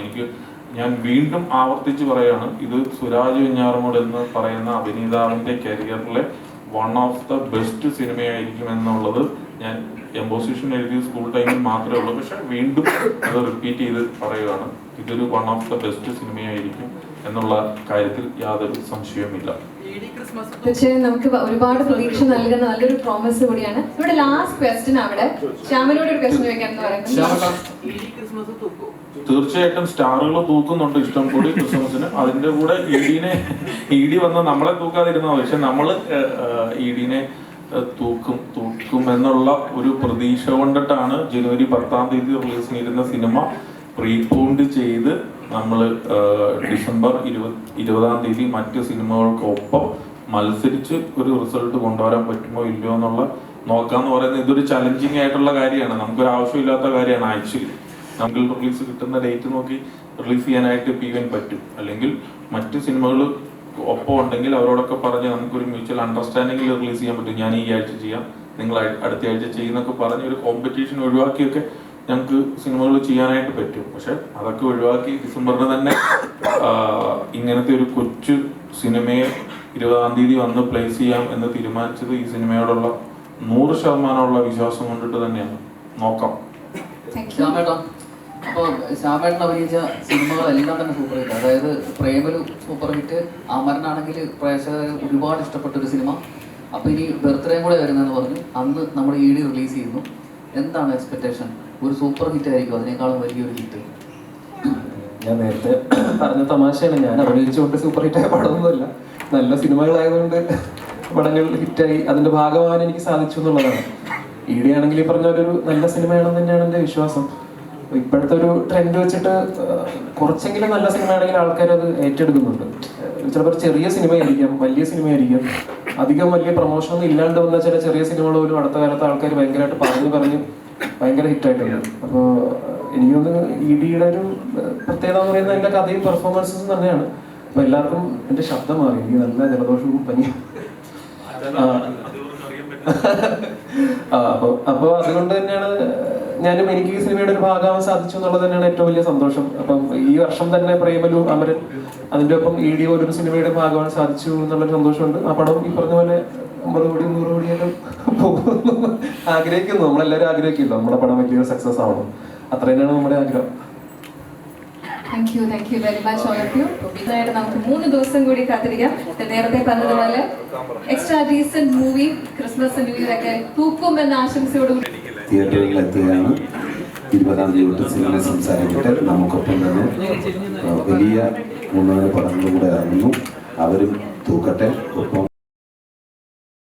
ഞാൻ വീണ്ടും ആവർത്തിച്ച് പറയാണ്. ഇത് സുരാജ് വെഞ്ഞാറമൂട് എന്ന് പറയുന്ന അഭിനേതാവിന്റെ കരിയറിലെ വൺ ഓഫ് ദ ബെസ്റ്റ് സിനിമയായിരിക്കും എന്നുള്ളത് ഞാൻ എംബോസിഷൻ എഴുതിയ സ്കൂൾ ടൈമിൽ മാത്രമേ ഉള്ളൂ. പക്ഷെ വീണ്ടും അത് റിപ്പീറ്റ് ചെയ്ത് പറയുകയാണ്, ഇതൊരു വൺ ഓഫ് ദ ബെസ്റ്റ് സിനിമയായിരിക്കും എന്നുള്ള കാര്യത്തിൽ യാതൊരു സംശയവുമില്ല. തീർച്ചയായും നമുക്ക് ഒരുപാട് പ്രതീക്ഷ നൽകുന്ന നല്ലൊരു പ്രോമിസ് കൂടിയാണ്. ഇവിടെ ലാസ്റ്റ് ക്വസ്റ്റ്യൻ അവിടെ ശ്യാമിനോട് ഒരു ക്വസ്റ്റ്യൻ ചോദിക്കാൻ എന്ന് പറയുന്നത്, തീർച്ചയായിട്ടും സ്റ്റാറുകൾ തൂക്കുന്നുണ്ട് ഇഷ്ടം കൂടി ക്രിസ്മസിന്. അതിന്റെ കൂടെ ഇഡി വന്ന് നമ്മളെ തൂക്കാതിരുന്ന, പക്ഷെ നമ്മള് ഇഡിനെ തൂക്കും എന്നുള്ള ഒരു പ്രതീക്ഷ കൊണ്ടിട്ടാണ് ജനുവരി 10-ാം തീയതി റിലീസ് ചെയ്തിരുന്ന സിനിമ പ്രീപോണ്ട് ചെയ്ത് നമ്മൾ ഡിസംബർ 20-ാം തീയതി മറ്റ് സിനിമകൾക്കൊപ്പം മത്സരിച്ച് ഒരു റിസൾട്ട് കൊണ്ടുവരാൻ പറ്റുമോ ഇല്ലയോ എന്നുള്ള നോക്കാന്ന് പറയുന്നത് ഇതൊരു ചലഞ്ചിങ് ആയിട്ടുള്ള കാര്യമാണ്. നമുക്കൊരു ആവശ്യമില്ലാത്ത കാര്യമാണ്. ആക്ച്വലി നമുക്ക് റിലീസ് കിട്ടുന്ന ഡേറ്റ് നോക്കി റിലീസ് ചെയ്യാനായിട്ട് PVN പറ്റും. അല്ലെങ്കിൽ മറ്റ് സിനിമകൾ ഒപ്പം ഉണ്ടെങ്കിൽ അവരോടൊക്കെ പറഞ്ഞ് നമുക്കൊരു മ്യൂച്വൽ അണ്ടർസ്റ്റാൻഡിങ്ങിൽ റിലീസ് ചെയ്യാൻ പറ്റും. ഞാൻ ഈ ആഴ്ച ചെയ്യാം, നിങ്ങൾ അടുത്ത ആഴ്ച ചെയ്യുന്നൊക്കെ പറഞ്ഞ് ഒരു കോമ്പറ്റീഷൻ ഒഴിവാക്കിയൊക്കെ ഞങ്ങൾക്ക് സിനിമകൾ ചെയ്യാനായിട്ട് പറ്റും. പക്ഷെ അതൊക്കെ ഒഴിവാക്കി ഡിസംബറിന് തന്നെ ഇങ്ങനത്തെ ഒരു കൊച്ചു സിനിമയെ 20-ാം തീയതി വന്ന് പ്ലേസ് ചെയ്യാം എന്ന് തീരുമാനിച്ചത് ഈ സിനിമയോടുള്ള 100% വിശ്വാസം കൊണ്ടിട്ട് തന്നെയാണ്. നോക്കാം. അപ്പോൾ ശ്യാമേട്ടൻ അഭിനയിച്ച സിനിമകളെല്ലാം തന്നെ സൂപ്പർ ഹിറ്റ്. അതായത് പ്രേമലു സൂപ്പർ ഹിറ്റ്, അമരനാണെങ്കിൽ പ്രേക്ഷകർ ഒരുപാട് ഇഷ്ടപ്പെട്ടൊരു സിനിമ. അപ്പോൾ ഇനി ബർത്ത്ഡേയും കൂടെ വരുന്നതെന്ന് പറഞ്ഞു. അന്ന് നമ്മുടെ ED റിലീസ് ചെയ്യുന്നു. എന്താണ് എക്സ്പെക്ടേഷൻ? ഒരു സൂപ്പർ ഹിറ്റ് ആയിരിക്കും, അതിനേക്കാളും വലിയൊരു ഹിറ്റ്? ഞാൻ നേരത്തെ പറഞ്ഞ തമാശയാണ്. ഞാൻ അഭിനയിച്ചുകൊണ്ട് സൂപ്പർ ഹിറ്റായ പടമൊന്നുമില്ല, നല്ല സിനിമകളായതുകൊണ്ട് പടങ്ങൾ ഹിറ്റായി അതിൻ്റെ ഭാഗമാകാൻ എനിക്ക് സാധിച്ചു എന്നുള്ളതാണ്. ED ആണെങ്കിൽ ഈ പറഞ്ഞ ഒരു നല്ല സിനിമയാണെന്ന് തന്നെയാണ് എൻ്റെ വിശ്വാസം. ഇപ്പോഴത്തെ ഒരു ട്രെൻഡ് വെച്ചിട്ട് കുറച്ചെങ്കിലും നല്ല സിനിമയാണെങ്കിൽ ആൾക്കാർ അത് ഏറ്റെടുക്കുന്നുണ്ട്. ചിലപ്പോൾ ചെറിയ സിനിമയായിരിക്കാം, വലിയ സിനിമയായിരിക്കാം, അധികം വലിയ പ്രൊമോഷനൊന്നും ഇല്ലാണ്ട് വന്ന ചില ചെറിയ സിനിമകൾ പോലും അടുത്ത കാലത്ത് ആൾക്കാർ ഭയങ്കരമായിട്ട് പറഞ്ഞ് ഭയങ്കര ഹിറ്റായിട്ടുണ്ട്. അപ്പോൾ എനിക്കൊന്ന് ഇഡിയുടെ ഒരു പ്രത്യേകത എന്ന് പറയുന്നത് എൻ്റെ കഥയും പെർഫോമൻസും തന്നെയാണ്. അപ്പോൾ എല്ലാവർക്കും എൻ്റെ ശബ്ദം മാറി, എനിക്ക് നല്ല ജലദോഷവും പനിയും. അപ്പോൾ അതുകൊണ്ട് തന്നെയാണ് എനിക്ക് ഈ സിനിമയുടെ ഒരു ഭാഗമാവാൻ സാധിച്ചു എന്നുള്ളത് തന്നെയാണ് ഏറ്റവും വലിയ സന്തോഷം. അപ്പം ഈ വർഷം തന്നെ പ്രേമലു, അമരൻ, അതിൻ്റെ ഒപ്പം ഇഡി പോലൊരു സിനിമയുടെ ഭാഗമാവാൻ സാധിച്ചു എന്നുള്ളൊരു സന്തോഷമുണ്ട്. ആ പടം ഈ പറഞ്ഞ പോലെ 50 കോടി 100 കോടിയായിട്ട് പോകുന്നു ആഗ്രഹിക്കുന്നു. നമ്മളെല്ലാവരും ആഗ്രഹിക്കുന്നു നമ്മുടെ പടം വലിയൊരു സക്സസ് ആവണം. അത്ര തന്നെയാണ് നമ്മുടെ ആഗ്രഹം. Thank you very much all of you. ഇതായിട്ട് നമുക്ക് 3 ദിവസം കൂടി കാത്തിരിക്കാം. നേരത്തെ പറഞ്ഞതുപോലെ extra decent movie Christmas new year ഒക്കെ തൂക്കുമെന്ന ആശംസയോടുകൂടി തിയേറ്ററുകളിൽ എത്തുകയാണ്. 20-ാം തീയതി സിനിമ സംസാരിക്കട്ടെ. നമുക്കൊപ്പം തന്നെ വലിയ 3-4 പടങ്ങളും കൂടെ ഇറങ്ങുന്നു. അവരും തൂക്കട്ടെ. ഒപ്പം